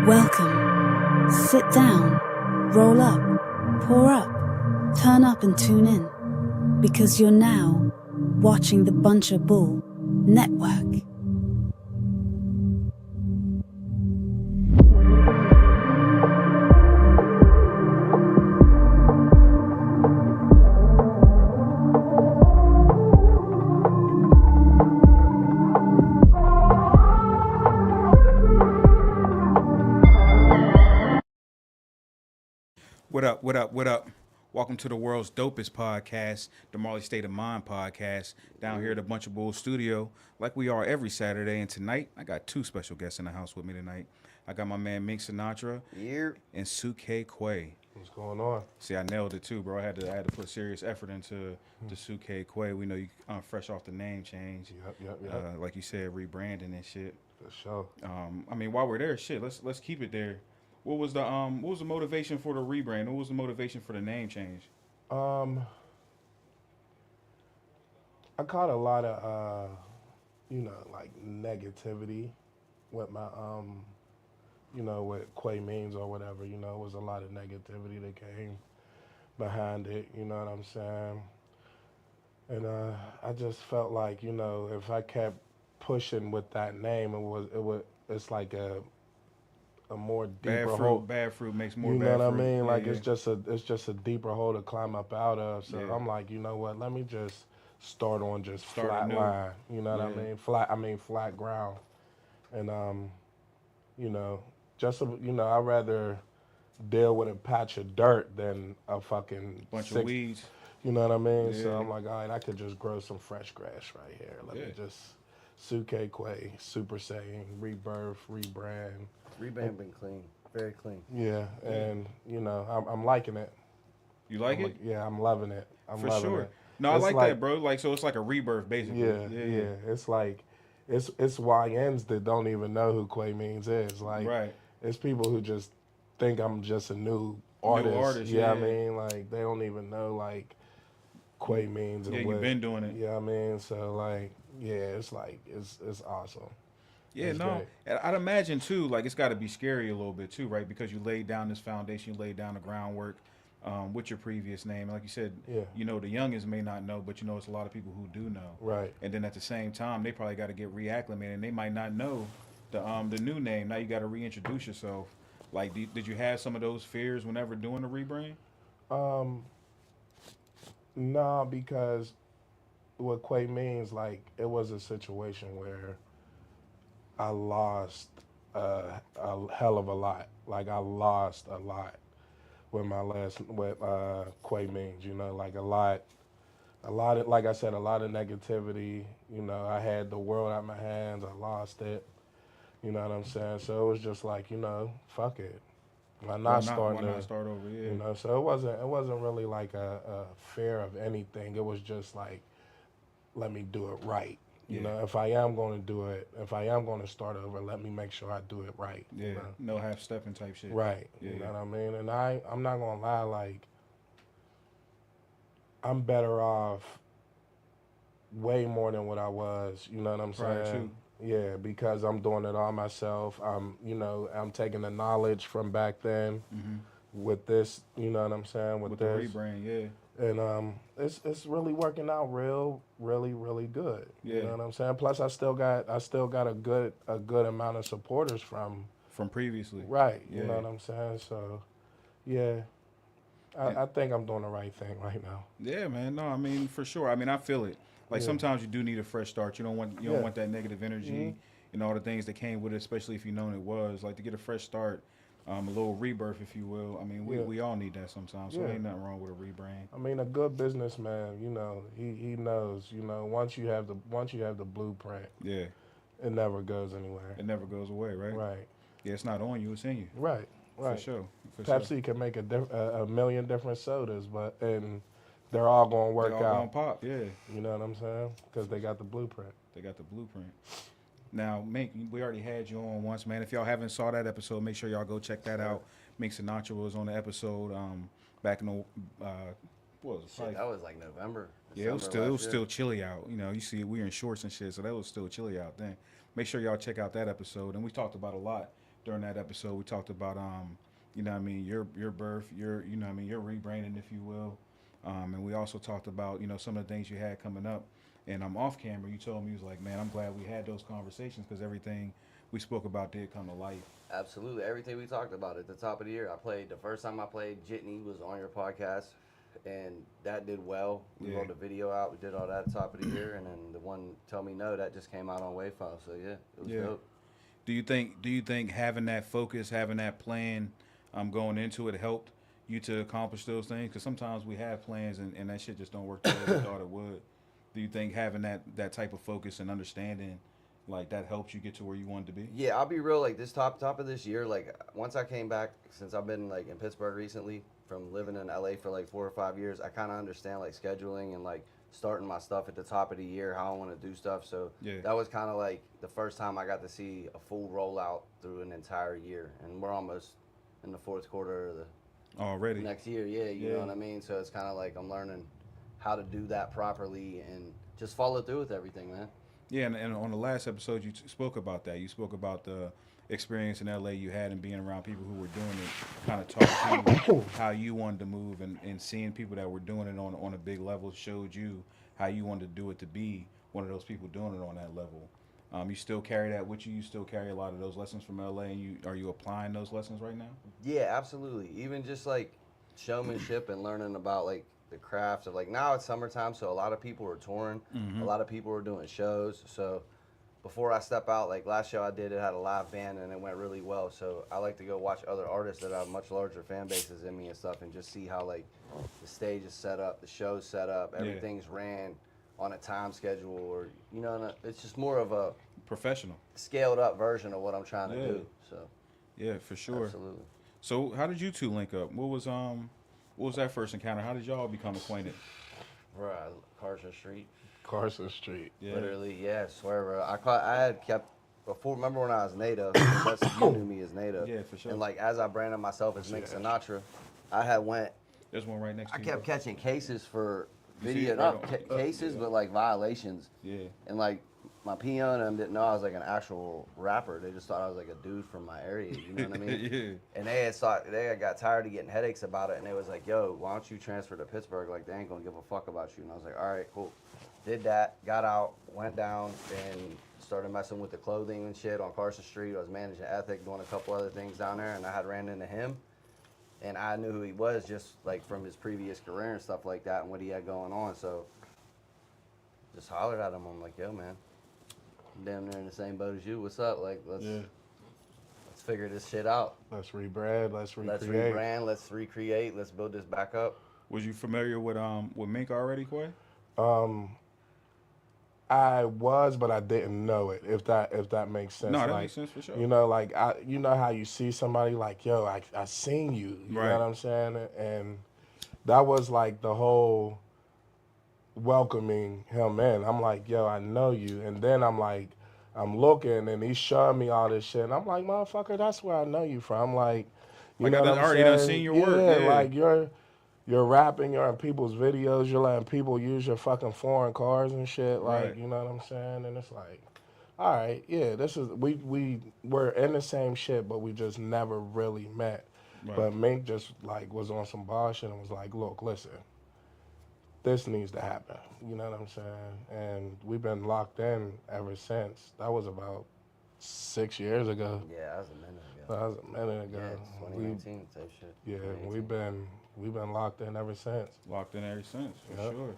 Welcome. Sit down, roll up, pour up, turn up and tune in. Because you're now watching the Bunch of Bull Network. What up, what up, what up? Welcome to the world's dopest podcast, the Marley State of Mind podcast, down here at the Bunch of Bulls studio, like we are every Saturday. And tonight, I got two special guests in the house with me tonight. I got my man Mink Sinatra and Sukay Quay. What's going on? See, I nailed it too, bro. I had to put serious effort into the Sukay Quay. We know you fresh off the name change. Yep. Like you said, rebranding and shit. For sure. I mean, while we're there, shit, let's keep it there. What was the motivation for the rebrand? What was the motivation for the name change? I caught a lot of like negativity with my what Quay means or whatever, it was a lot of negativity that came behind it, you know what I'm saying? And I just felt like, if I kept pushing with that name, it's like a more deeper hole. Bad fruit makes more you bad know what fruit. I mean? Yeah, like yeah. it's just a deeper hole to climb up out of. So Yeah. I'm like, you know what? Let me just start on just Start flat anew. line. You know what I Yeah. mean? Flat ground. And I'd rather deal with a patch of dirt than a fucking Bunch of weeds. You know what I mean? Yeah. So I'm like, all right, I could just grow some fresh grass right here. Let me just Sukay Quay, Super Saiyan, rebirth, rebrand. Rebrand been clean, very clean. Yeah, and I'm liking it. You like it? Yeah, I'm loving it. I'm For loving sure. it. No, It's I like that, bro. Like, so it's like a rebirth, basically. Yeah. It's like it's YNs that don't even know who Quay means is. Like, Right. it's people who just think I'm just a new artist. yeah. I mean, like they don't even know like Quay means. And Yeah, what, you've been doing it. Yeah, I mean, so like, yeah, it's like it's awesome. Yeah, It's no. great. And I'd imagine too, like it's got to be scary a little bit too, right? Because you laid down this foundation, you laid down the groundwork with your previous name. And like you said, Yeah. the youngins may not know, but it's a lot of people who do know. Right. And then at the same time, they probably got to get reacclimated, and they might not know the new name. Now you got to reintroduce yourself. Like, did you have some of those fears whenever doing the rebrand? No, because what Quay means, like, it was a situation where I lost a hell of a lot. Like, I lost a lot with Quay means, like a lot of, like I said, a lot of negativity. I had the world out my hands. I lost it. You know what I'm saying? So it was just like, fuck it. Why not start over? Yeah. So it wasn't really like a fear of anything. It was just like, let me do it right. If I am going to do it, if I am going to start over, let me make sure I do it right. Yeah. No half stepping type shit. Right. Yeah, you know what I mean? And I'm not going to lie, like, I'm better off way more than what I was. You know what I'm saying? Right, too. Yeah, because I'm doing it all myself. I'm taking the knowledge from back then with this, you know what I'm saying, with this. The rebrand, yeah. And it's really working out really, really good. Yeah. You know what I'm saying? Plus I still got a good amount of supporters from previously. Right. Yeah. You know what I'm saying? So yeah. I think I'm doing the right thing right now. Yeah, man. No, I mean, for sure. I mean, I feel it. Like, sometimes you do need a fresh start. You don't want that negative energy and all the things that came with it, especially if you known it was. Like, to get a fresh start, a little rebirth, if you will. I mean, we all need that sometimes. So ain't nothing wrong with a rebrand. I mean, a good businessman, he knows, once you have the blueprint, Yeah. it never goes anywhere. It never goes away, right? Right. Yeah, it's not on you, it's in you. Right. For sure. Pepsi can make a million different sodas, and they're all going to work They're all out. gonna pop, yeah. You know what I'm saying? Because they got the blueprint. They got the blueprint. Now, Mink, we already had you on once, man. If y'all haven't saw that episode, make sure y'all go check that out. Mink Sinatra was on the episode back in the what was it? Shit, that was like November. Yeah, it was still chilly out. You see, we were in shorts and shit, so that was still chilly out then. Make sure y'all check out that episode. And we talked about a lot during that episode. We talked about you know what I mean, your birth, your you know what I mean, your rebranding, if you will. And we also talked about, you know, some of the things you had coming up. And I'm off camera. You told me, you was like, man, I'm glad we had those conversations because everything we spoke about did come to life. Absolutely. Everything we talked about at the top of the year. The first time I played Jitney was on your podcast, and that did well. We rolled a video out. We did all that at the top of the year, and then the one Tell Me No, that just came out on Wavefile. So, yeah, it was dope. Do you think having that focus, having that plan going into it helped you to accomplish those things? Because sometimes we have plans and that shit just don't work the way we thought it would. Do you think having that type of focus and understanding, like, that helps you get to where you wanted to be? Yeah, I'll be real. Like, this top of this year, like, once I came back, since I've been, like, in Pittsburgh recently, from living in LA for, like, 4 or 5 years, I kind of understand, like, scheduling and, like, starting my stuff at the top of the year, how I want to do stuff. So that was kind of, like, the first time I got to see a full rollout through an entire year. And we're almost in the fourth quarter of the Already. next year. Yeah, you know what I mean? So it's kind of like I'm learning how to do that properly and just follow through with everything, man. Yeah, and on the last episode, you spoke about that. You spoke about the experience in LA you had and being around people who were doing it, kind of taught you how you wanted to move, and seeing people that were doing it on a big level showed you how you wanted to do it to be one of those people doing it on that level. You still carry that with you. You still carry a lot of those lessons from LA, and are you applying those lessons right now? Yeah, absolutely. Even just like showmanship and learning about like the craft of like now it's summertime, so a lot of people are touring, a lot of people are doing shows. So before I step out, like last show I did, it had a live band and it went really well. So I like to go watch other artists that have much larger fan bases than me and stuff, and just see how like the stage is set up, the show's set up, everything's ran on a time schedule, or you know, it's just more of a professional, scaled up version of what I'm trying to do. So yeah, for sure. Absolutely. So how did you two link up? What was that first encounter? How did y'all become acquainted? Right, Carson Street. Carson Street. Yeah. Literally, yeah, swear, bro. I had kept before. Remember when I was native? That's you knew me as native. Yeah, for sure. And like as I branded myself as Mink Sinatra, I had went. There's one right next to I you. kept catching cases for You see video, it not right cases, but like violations. Yeah. And like my PO and them didn't know I was like an actual rapper. They just thought I was like a dude from my area. You know what I mean? Yeah. And they got tired of getting headaches about it, and they was like, "Yo, why don't you transfer to Pittsburgh? Like they ain't gonna give a fuck about you." And I was like, "All right, cool." Did that, got out, went down, and started messing with the clothing and shit on Carson Street. I was managing Ethic, doing a couple other things down there, and I had ran into him. And I knew who he was just like from his previous career and stuff like that and what he had going on. So just hollered at him. I'm like, yo, man, I'm damn near in the same boat as you. What's up? Like, let's figure this shit out. Let's rebrand. Let's recreate. Let's rebrand. Let's recreate. Let's build this back up. Was you familiar with Mink already, Quay? I was, but I didn't know it. If that makes sense. No, that like, makes sense for sure. You know, like you know how you see somebody like, yo, I seen you. You Right. know what I'm saying? And that was like the whole welcoming him in. I'm like, yo, I know you. And then I'm like, I'm looking, and he's showing me all this shit. And I'm like, motherfucker, that's where I know you from. Like, you Like, know I what I'm already saying? done seen your work. Yeah. Like you're rapping, you're in people's videos, you're letting people use your fucking foreign cars and shit. Like, Right. you know what I'm saying? And it's like, all right, yeah, this is we're in the same shit, but we just never really met. Right. But Mink just like was on some bullshit and was like, look, listen, this needs to happen. You know what I'm saying? And we've been locked in ever since. That was about 6 years ago. Yeah, that was a minute ago. That was a minute ago. Yeah, 2019 type shit. Yeah, 2018. we've been locked in ever since. Locked in ever since, for Yep. sure.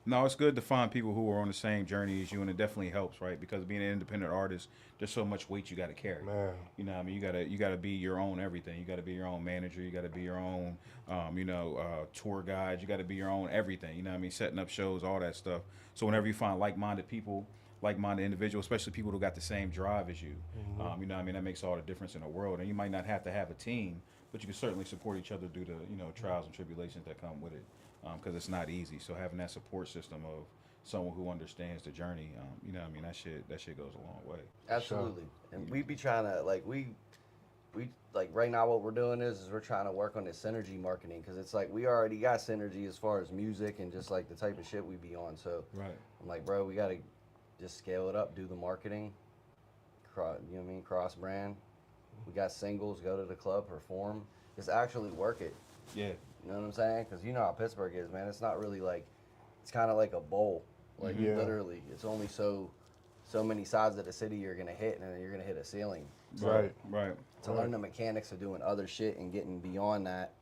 No, it's good to find people who are on the same journey as you, and it definitely helps, right? Because being an independent artist, there's so much weight you got to carry. Man. You know what I mean? You gotta be your own everything. You got to be your own manager. You got to be your own, tour guide. You got to be your own everything. You know what I mean? Setting up shows, all that stuff. So whenever you find like-minded people, like-minded individuals, especially people who got the same drive as you, you know what I mean? That makes all the difference in the world. And you might not have to have a team, but you can certainly support each other due to, trials and tribulations that come with it. Because it's not easy. So having that support system of someone who understands the journey, you know what I mean? That shit goes a long way. Absolutely. And we be trying to, like, we like, right now what we're doing is we're trying to work on this synergy marketing, because it's like we already got synergy as far as music and just, like, the type of shit we be on. So Right. I'm like, bro, we got to just scale it up, do the marketing, you know what I mean, cross-brand, We got singles, go to the club, perform. Just actually work it. Yeah. You know what I'm saying? Because you know how Pittsburgh is, man. It's not really like, it's kind of like a bowl. Like Yeah. literally, it's only so many sides of the city you're gonna hit, and then you're gonna hit a ceiling. So Right. Right. to learn the mechanics of doing other shit and getting beyond that,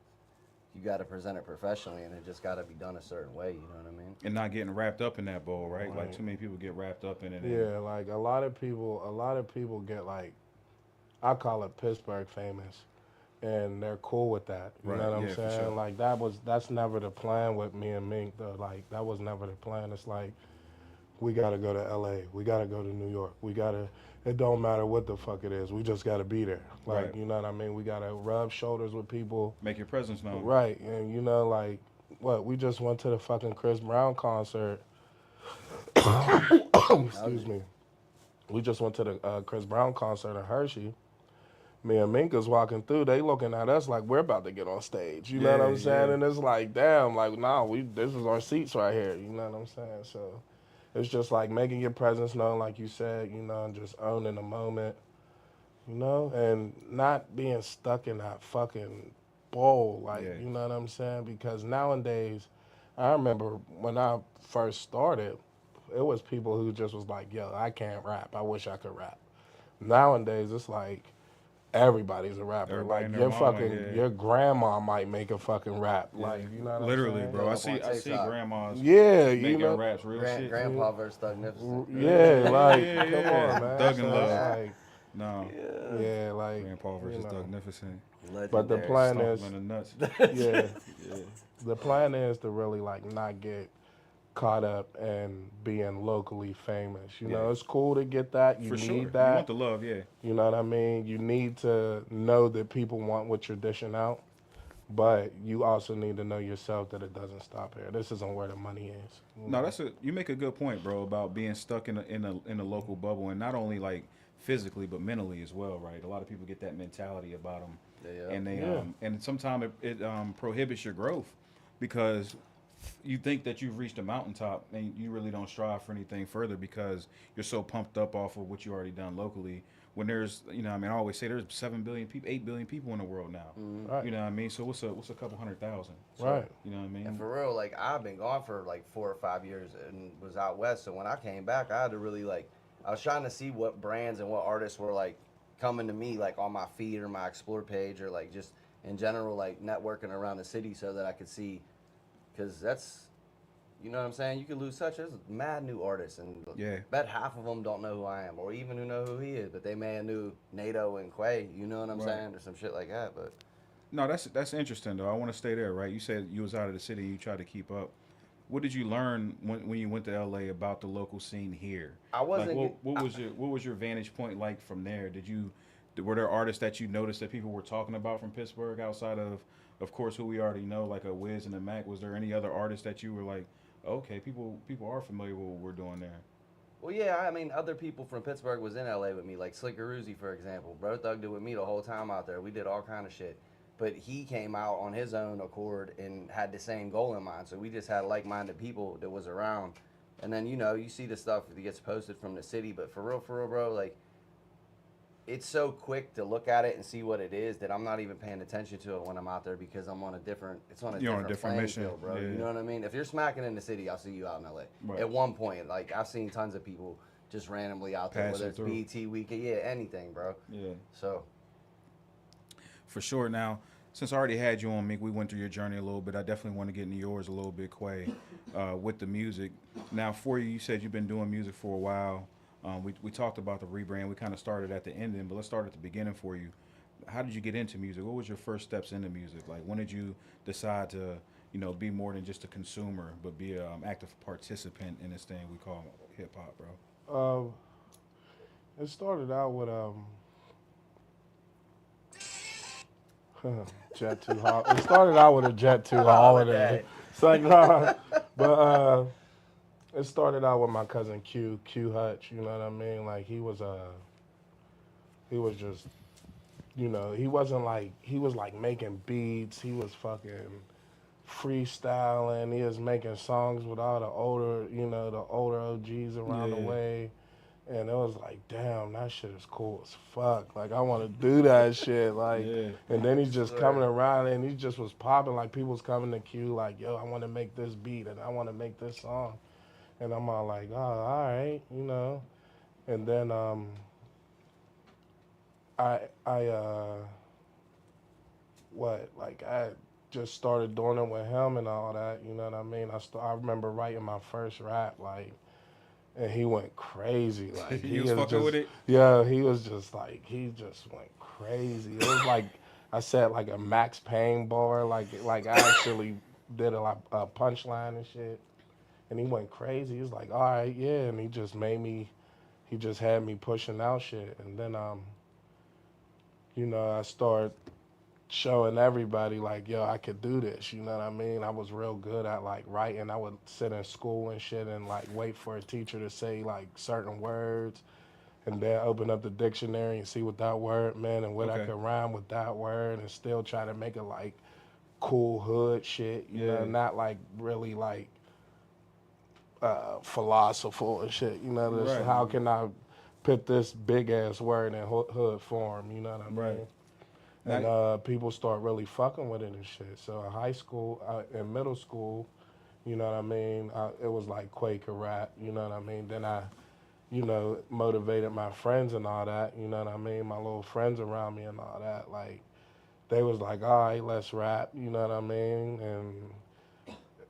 you got to present it professionally, and it just got to be done a certain way. You know what I mean? And not getting wrapped up in that bowl, right? Like Right. too many people get wrapped up in it. Yeah, like a lot of people get like, I call it Pittsburgh famous, and they're cool with that. You Right, know what yeah, I'm for saying? sure. Like that's never the plan with me and Mink though. Like that was never the plan. It's like we gotta go to LA, we gotta go to New York, it don't matter what the fuck it is, we just gotta be there. Like, Right. you know what I mean? We gotta rub shoulders with people. Make your presence known. Right, and you know, like we just went to the fucking Chris Brown concert. Excuse me. We just went to the Chris Brown concert in Hershey. Me and Minka's walking through, they looking at us like we're about to get on stage. You know what I'm Yeah, saying? yeah. And it's like, damn, like, nah, this is our seats right here. You know what I'm saying? So it's just like making your presence known, like you said, you know, and just owning the moment, you know, and not being stuck in that fucking bowl, like, Yeah. you know what I'm saying? Because nowadays, I remember when I first started, it was people who just was like, yo, I can't rap. I wish I could rap. Nowadays, it's like everybody's a rapper. Everybody Like and their your mama, fucking yeah. your grandma might make a fucking rap. Yeah. Like, you know what Literally, I'm saying? bro. I Up see on I see TikTok. grandmas Yeah, you making know. raps real shit. Grandpa versus Thugnificent. Yeah, like Yeah, come yeah. on, man. Thug So and it's Love. like, No. yeah, like Grandpa versus you know. Thugnificent. But the Legendary. plan Stomp is, him in the nuts. yeah, the plan is to really like not get caught up in being locally famous. You know, Yeah. it's cool to get that. You For need sure. You that. want the love, yeah. You know what I mean? You need to know that people want what you're dishing out, but you also need to know yourself that it doesn't stop here. This isn't where the money is. You No, know? you make a good point, bro, about being stuck in a local bubble, and not only like physically but mentally as well, right? A lot of people get that mentality about them, Yeah. and they Yeah. and sometimes it prohibits your growth because you think that you've reached a mountaintop and you really don't strive for anything further because you're so pumped up off of what you already done locally. When there's, you know, I mean, I always say there's 7 billion people, 8 billion people in the world now. Right. You know what I mean? So what's a couple 100,000? Right. You know what I mean? And for real, like I've been gone for like 4 or 5 years and was out west. So when I came back, I had to really like, I was trying to see what brands and what artists were like coming to me like on my feed or my explore page or like just in general like networking around the city so that I could see, because that's, you know what I'm saying? You could lose touch. There's mad new artists, and Yeah. bet half of them don't know who I am, or even who know who he is, but they may have knew NATO and Quay. You know what I'm Right. saying, or some shit like that. But No, that's interesting though. I want to stay there, right? You said you was out of the city and you tried to keep up. What did you learn when you went to LA about the local scene here? I wasn't. Like, what was your vantage point like from there? Were there artists that you noticed that people were talking about from Pittsburgh outside of course, who we already know, like a Wiz and a Mac? Was there any other artists that you were like, okay, people are familiar with what we're doing there? Well, yeah, I mean, other people from Pittsburgh was in LA with me, like Slicker Uzi, for example. Bro thugged it with me the whole time out there. We did all kind of shit. But he came out on his own accord and had the same goal in mind. So we just had like-minded people that was around. And then, you know, you see the stuff that gets posted from the city. But for real, bro, like, it's so quick to look at it and see what it is that I'm not even paying attention to it when I'm out there because I'm on a different, You're on a different playing mission, field, bro. yeah. You know what I mean? If you're smacking in the city, I'll see you out in LA. Right. At one point, like, I've seen tons of people just randomly out there, Passing whether it's through. BET week, yeah, anything, bro. Yeah. So, For sure. Now, since I already had you on, Mink, we went through your journey a little bit. I definitely want to get into yours a little bit, Quay, with the music. Now, for you said you've been doing music for a while. We talked about the rebrand. We kind of started at the ending, but let's start at the beginning for you. How did you get into music? What was your first steps into music? Like, when did you decide to, you know, be more than just a consumer, but be an active participant in this thing we call hip hop, bro? It started out with Jet 2 holiday. It started out with a Jet 2 holiday. It's like, nah. But it started out with my cousin Q Hutch, you know what I mean? Like he was just, you know, he was like making beats, he was fucking freestyling, he was making songs with all the older OGs around the Yeah. way. And it was like, damn, that shit is cool as fuck. Like, I want to do that shit. Like, Yeah. and then he's just coming around and he just was popping. Like, people was coming to queue like, yo, I want to make this beat and I want to make this song. And I'm all like, oh, all right, you know. And then I just started doing it with him and all that, you know what I mean? I remember writing my first rap, like, and he went crazy. Like, He was fucking just, with it? Yeah, he was just like, he just went crazy. It was like, I said like a Max Payne bar, like I actually did a punchline and shit. And he went crazy. He was like, all right, yeah. And he just had me pushing out shit. And then, you know, I started showing everybody like, yo, I could do this. You know what I mean? I was real good at like writing. I would sit in school and shit and like wait for a teacher to say like certain words and then open up the dictionary and see what that word meant and what I could rhyme with that word and still try to make it like cool hood shit, you know, not like really like philosophical and shit, you know, this, how can I put this big ass word in hood form, you know what I mean? And people start really fucking with it and shit. So in high school, in middle school, you know what I mean, it was like Quaker rap, you know what I mean? Then I, you know, motivated my friends and all that, you know what I mean? My little friends around me and all that, like, they was like, all right, let's rap, you know what I mean? And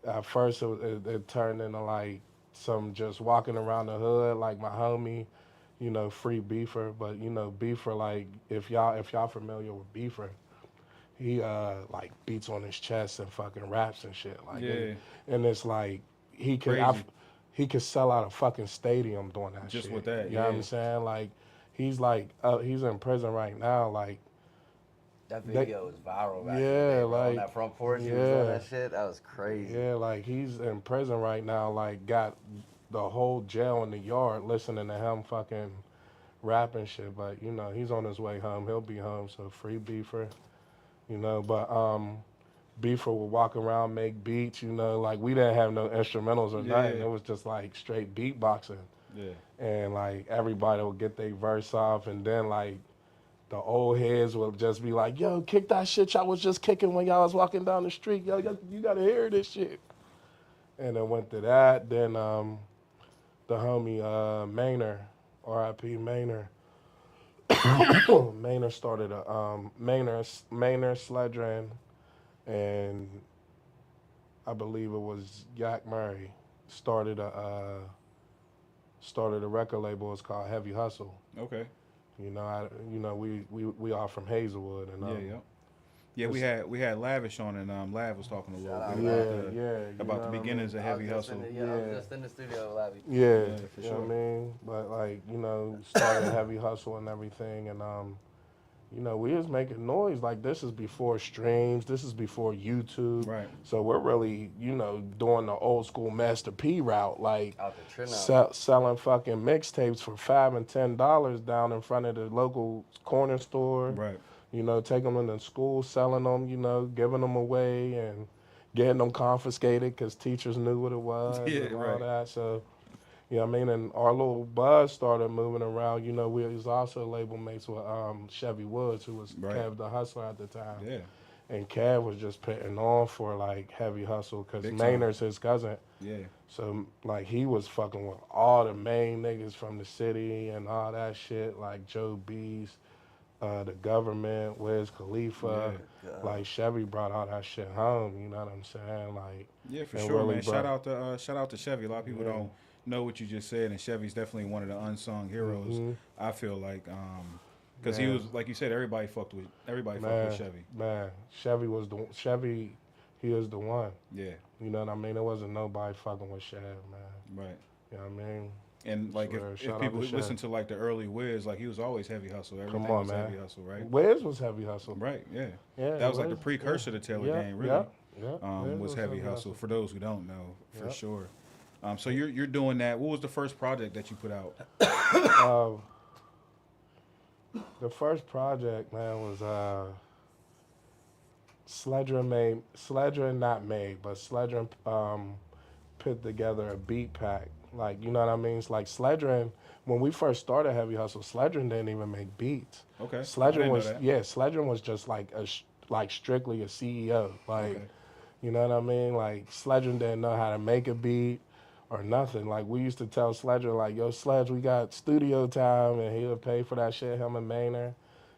at first it turned into like some just walking around the hood, like my homie, you know, Free Beefer. But you know, Beefer, like if y'all familiar with Beefer, he like beats on his chest and fucking raps and shit. Like, and it's like he could sell out a fucking stadium doing that just shit. with that. You know what I'm saying? Like he's in prison right now. Like that video was viral back in the yeah, day, bro. like On that front porch, he was doing that shit. That was crazy. yeah, like he's in prison right now. Like got the whole jail in the yard listening to him fucking rapping shit. But you know, he's on his way home. He'll be home. So Free Beefer, you know. But Beefer would walk around, make beats. You know, like we didn't have no instrumentals or nothing. It was just like straight beatboxing. Yeah. And like everybody would get their verse off, and then like the old heads would just be like, yo, kick that shit y'all was just kicking when y'all was walking down the street. Yo, you gotta hear this shit. And then went to that. Then the homie Maynard, R.I.P. Maynard. Maynard started a Maynard Sledren, and I believe it was Yak Murray started a record label. It's called Heavy Hustle. Okay. You know, we are from Hazelwood, and yeah, we had Lavish on, and Lav was talking a little bit about the beginnings of Heavy Hustle. I was just in the studio with Lavi. Yeah, for you sure. know what I mean? But like, you know, started Heavy Hustle and everything, and you know, we was making noise. Like, this is before streams, this is before YouTube. Right. So we're really, you know, doing the old school Master P route, like Out selling fucking mixtapes for $5 and $10 down in front of the local corner store. Right. You know, taking them to school, selling them, you know, giving them away and getting them confiscated because teachers knew what it was and all that. So, you know what I mean? And our little buzz started moving around. You know, we was also label mates with Chevy Woods, who was Kev the Hustler at the time. Yeah. And Kev was just putting on for, like, Heavy Hustle because Maynard's his cousin. Yeah. So, like, he was fucking with all the main niggas from the city and all that shit, like Joe Beast, the government, Wiz Khalifa. Like, Chevy brought all that shit home, you know what I'm saying? Like, yeah, for sure, really, man. Shout out to Chevy. A lot of people don't know what you just said, and Chevy's definitely one of the unsung heroes. I feel like, because he was, like you said, everybody fucked with Chevy. Man, Chevy, he is the one. Yeah. You know what I mean? There wasn't nobody fucking with Chev, man. Right. You know what I mean? And like if people listen to like the early Wiz, like he was always Heavy Hustle. Everything was Heavy Hustle, right? Wiz was Heavy Hustle. Right, yeah. Yeah. That was like the precursor to Taylor Gang, really. Was Heavy Hustle. For those who don't know, for sure. So you're doing that. What was the first project that you put out? The first project, man, was Sledren put together a beat pack Like, you know what I mean? It's like Sledgerin, when we first started Heavy Hustle, Sledgerin didn't even make beats. Okay. I Sledgerin didn't know was, that. yeah, Sledgerin was just like like strictly a CEO. Like, Okay. you know what I mean? Like, Sledgerin didn't know how to make a beat or nothing. Like, we used to tell Sledgerin, like, yo, Sledge, we got studio time, and he would pay for that shit, him and Maynard.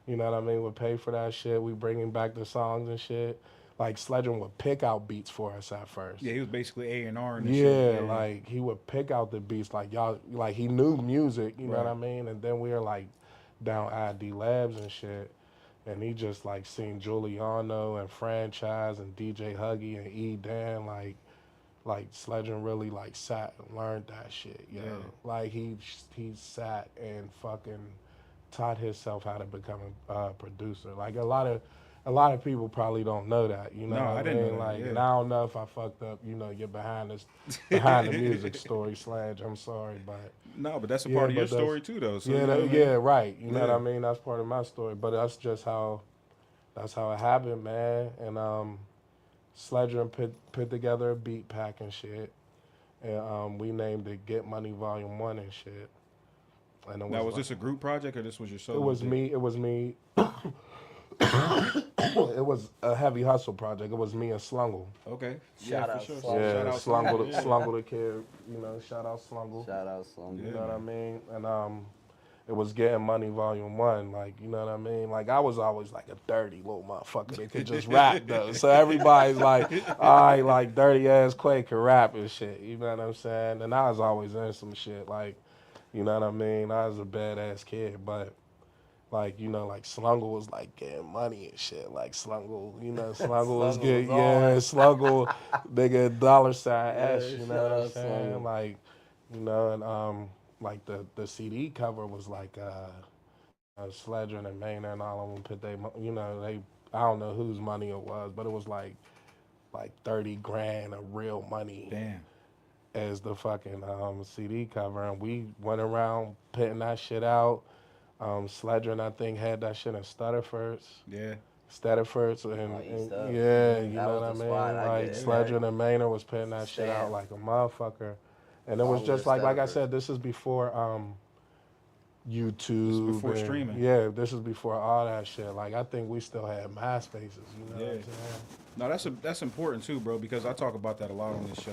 You know what I mean? Would pay for that shit. We bringing back the songs and shit. Like, Sledgerin would pick out beats for us at first. Yeah, he was basically A&R and the Yeah, shit. like he would pick out the beats, like y'all, like he knew music, you know what Right. I mean? And then we were like down ID Labs and shit, and he just like seen Giuliano and Franchise and DJ Huggy and E Dan, like Sledgerin really like sat and learned that shit, yo. Yeah. Like he sat and fucking taught himself how to become a producer. Like a lot of people probably don't know that, you know No, what I I didn't know mean? that, Like, yeah. and I don't know if I fucked up, you know, your behind the music story, Sledge. I'm sorry, but No, but that's a yeah, part of your but that's- story too, though. So, yeah, you know what I mean? yeah, right. You know Yeah. what I mean? That's part of my story, but that's just how it happened, man. And Sledger put together a beat pack and shit, and we named it Get Money Volume 1 and shit. And it Now, was like, this a group project or this was your solo? it was thing? me. It was me. It was a Heavy Hustle project. It was me and Slungle. Okay. Shout yeah, out for sure. Slungle. Yeah, Shout out Slungle, yeah. Slungle the kid. You know, shout out Slungle. Shout out Slum. Yeah. You know what I mean? And it was Getting Money Volume 1. Like, you know what I mean? Like, I was always like a dirty little motherfucker that could just rap, though. So everybody's like, all right, like, dirty ass Quay can rap and shit. You know what I'm saying? And I was always in some shit. Like, you know what I mean? I was a badass kid, but. Like, you know, like Slungle was like getting money and shit. Like Slungle, you know, Slungle was Slungle getting, was yeah, on. Slungle, nigga, dollar sign S, you know shout what I'm out saying? Slungle. Like, you know, and like the CD cover was like Sledger and Maynard and all of them put they, you know, I don't know whose money it was, but it was like 30 grand of real money Damn. as the fucking CD cover, and we went around putting that shit out. Sledger and I think had that shit in Stutterfords. Yeah. Stutterfords and East Up. yeah, you That know was what I the mean? spot, I Like get it. Sledger and Maynard was putting that shit out Stamp. like a motherfucker. And it was Along just with like I Stutterfords. said, this is before YouTube. before and- streaming. Yeah, this is before all that shit. Like I think we still had MySpaces, you know what I'm Yeah. saying? No, that's important too, bro, because I talk about that a lot on this show.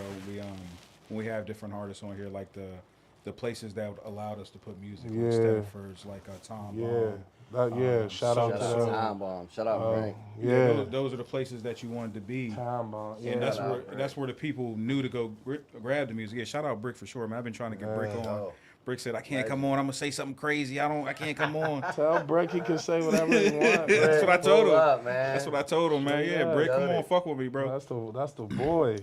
When we have different artists on here, like the places that allowed us to put music Yeah. on Stedford's, like Tom Yeah. Bomb. Shout out Shout to out them. Time Bomb. Shout out Brink. Yeah. those are the places that you wanted to be. Time bomb. Yeah. And that's Shout out where Brick. that's where the people knew to go grab the music. Yeah, shout out Brick for sure, man. I've been trying to get Brick on. Oh. Brick said, "I can't come on. I'm gonna say something crazy. I can't come on." Tell Brick he can say whatever he wants. That's what I told Pull him. up, man. That's what I told him, man. Yeah, Yeah, Brick, come got on, it. fuck with me, bro. That's the boy.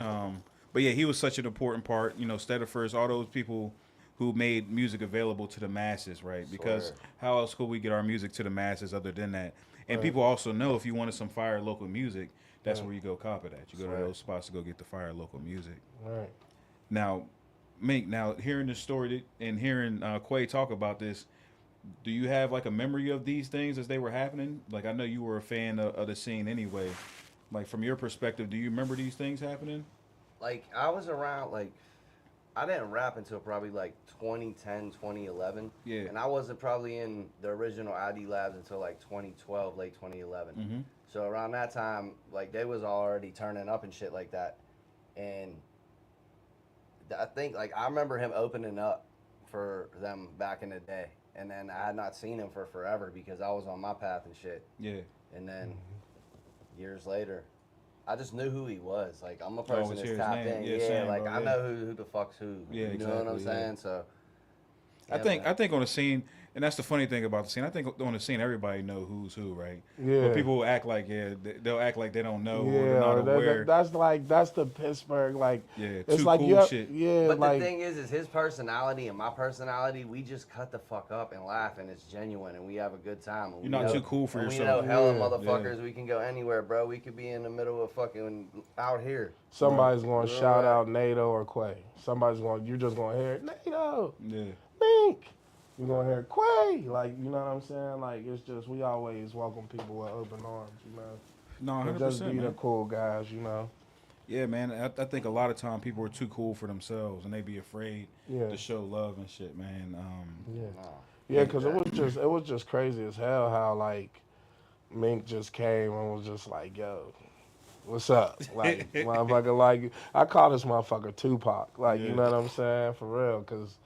But yeah, he was such an important part. You know, Stedfords, all those people who made music available to the masses, right? Because Swear. how else could we get our music to the masses other than that? And people also know if you wanted some fire local music, that's where you go cop it at. You go to those spots to go get the fire local music. Right. Now, Mink, hearing this story and hearing Quay talk about this, do you have like a memory of these things as they were happening? Like I know you were a fan of the scene anyway. Like from your perspective, do you remember these things happening? Like, I was around, like, I didn't rap until probably like 2010, 2011. Yeah. And I wasn't probably in the original ID Labs until like 2012, late 2011. Mm-hmm. So around that time, like, they was already turning up and shit like that. And I think, like, I remember him opening up for them back in the day. And then I had not seen him for forever because I was on my path and shit. Yeah. And then years later, I just knew who he was. Like, I'm a always person hear his that's tapped name. in. Yeah, Yeah, same, like, bro, I yeah. know who the fuck's who. Yeah, You know what I'm exactly, yeah. saying? So, I yeah, think man. on the scene, and that's the funny thing about the scene. I think on the scene, everybody know who's who, right? Yeah. But people will act like they'll act like they don't know or Yeah, they're not aware. that's the Pittsburgh like. Yeah, it's too like cool shit. Yeah, But like the thing is his personality and my personality, we just cut the fuck up and laugh, and it's genuine, and we have a good time. And You're we not know- too cool for and yourself. We know hella Yeah, motherfuckers. We can go anywhere, bro. We could be in the middle of fucking out here. somebody's going to Real shout rap. out NATO or Quay. You're just going to hear NATO, Yeah, Mink. You're going to hear Quay. Like, you know what I'm saying? Like, it's just, we always welcome people with open arms, you know. no, And 100%. just be the Man. cool guys, you know. Yeah, man. I think a lot of time people are too cool for themselves, and they be afraid Yeah, to show love and shit, man. yeah, Nah, yeah. Yeah, fuck Because that. it was just crazy as hell how like Mink just came and was just like, yo, what's up? Like, motherfucker, like, I call this motherfucker Tupac. Like, you yeah, know what I'm saying? For real. Because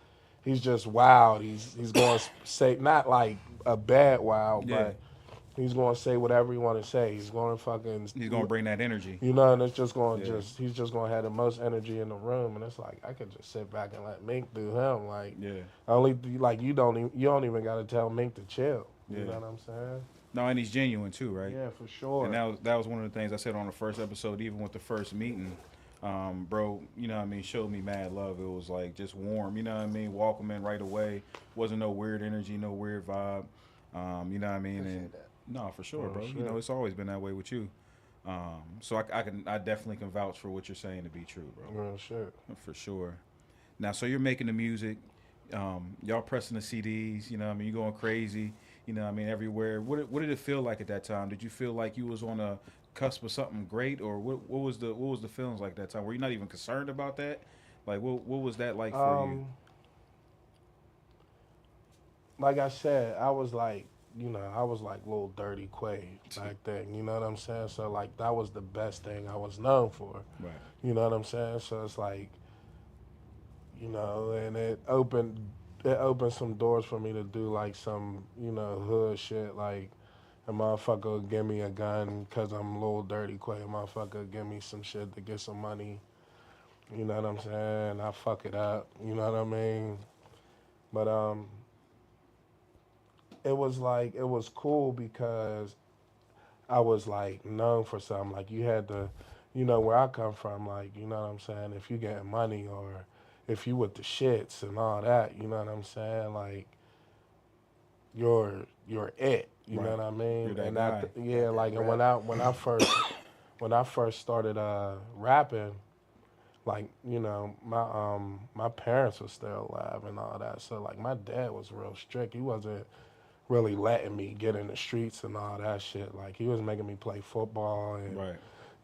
he's just wild. He's going to say, not like a bad wild, yeah. but he's going to say whatever he want to say. He's going to fucking, He's gonna bring that energy. you know, and it's just going to Yeah, he's just going to have the most energy in the room. And it's like, I could just sit back and let Mink do him. Like, yeah, like, you don't even got to tell Mink to chill. You yeah. know what I'm saying? No, and he's genuine too, right? Yeah, for And sure. that was one of the things I said on the first episode, even with the first meeting. Bro, you know what I mean, showed me mad love. It was like just warm, you know what I mean, welcome in right away. Wasn't no weird energy, no weird vibe. You know what I mean? And Appreciate that. no, for sure, Oh, bro. You shit. know, it's always been that way with you. So I definitely can vouch for what you're saying to be true, bro. Real shit. For sure. Now, so you're making the music, y'all pressing the CDs. You know, what I mean, you going crazy. You know, what I mean, everywhere. What did it feel like at that time? Did you feel like you was on a cusp of something great, or what was the feelings like that time? Were you not even concerned about that? Like, what was that like for you? Um, like I said, I was like, I was like little dirty Quay back then. You know what I'm saying? So like that was the best thing I was known for. Right. You know what I'm saying? So it's like, and it opened some doors for me to do like some, hood shit. Like a motherfucker would give me a gun because I'm a little dirty Quay. A motherfucker would give me some shit to get some money. You know what I'm saying? I fuck it up. You know what I mean? But it was cool because I was like known for something. Like you had to, where I come from. Like you know what I'm saying. If you getting money or if you with the shits and all that, you know what I'm saying. Like you're it. You know Right. what I You're mean. that And guy. yeah, Got that like and rep. when I first started rapping, like my parents were still alive and all that. So like my dad was real strict. He wasn't really letting me get in the streets and all that shit. Like he was making me play football and Right.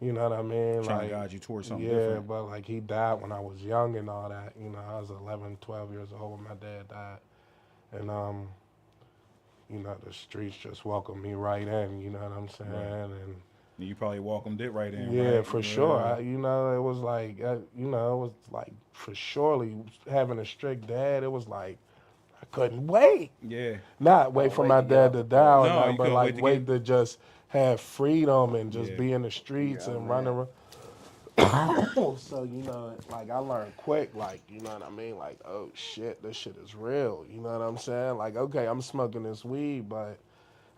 you know what I mean? Trying to Like guide you towards something yeah, different. but like he died when I was young and all that. I was 11, 12 years old when my dad died. And the streets just welcomed me right in, you know what I'm Right. saying? And And you probably welcomed it right in, yeah, right? for sure. Yeah. It was like, it was like for surely having a strict dad, it was like I couldn't wait. Yeah. Not wait Couldn't for wait my to get dad off to the die or porch. No, nothing, you but couldn't like wait to wait get. to just have freedom and just Yeah. be in the Be your streets own and run man. around. So like I learned quick, like you know what I mean, like oh shit, this shit is real. You know what I'm saying? Like okay, I'm smoking this weed, but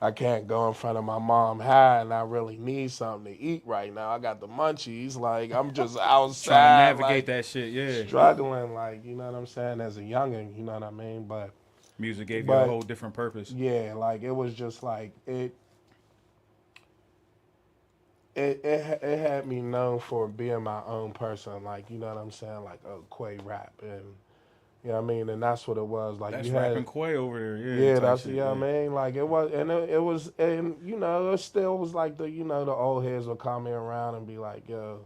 I can't go in front of my mom high, and I really need something to eat right now. I got the munchies, like I'm just Trying to outside, navigate like that shit, yeah. struggling, like you know what I'm saying, as a youngin. You know what I mean? Music gave you a But whole different purpose. yeah, like it was just like it had me known for being my own person, like you know what I'm saying, like oh Quay rap and you know what I mean, and that's what it was. Like That's you rapping had Quay over there, yeah, yeah, type that's shit, yeah, I yeah. mean, like it was, and it was, and it still was like the old heads would call me around and be like, yo,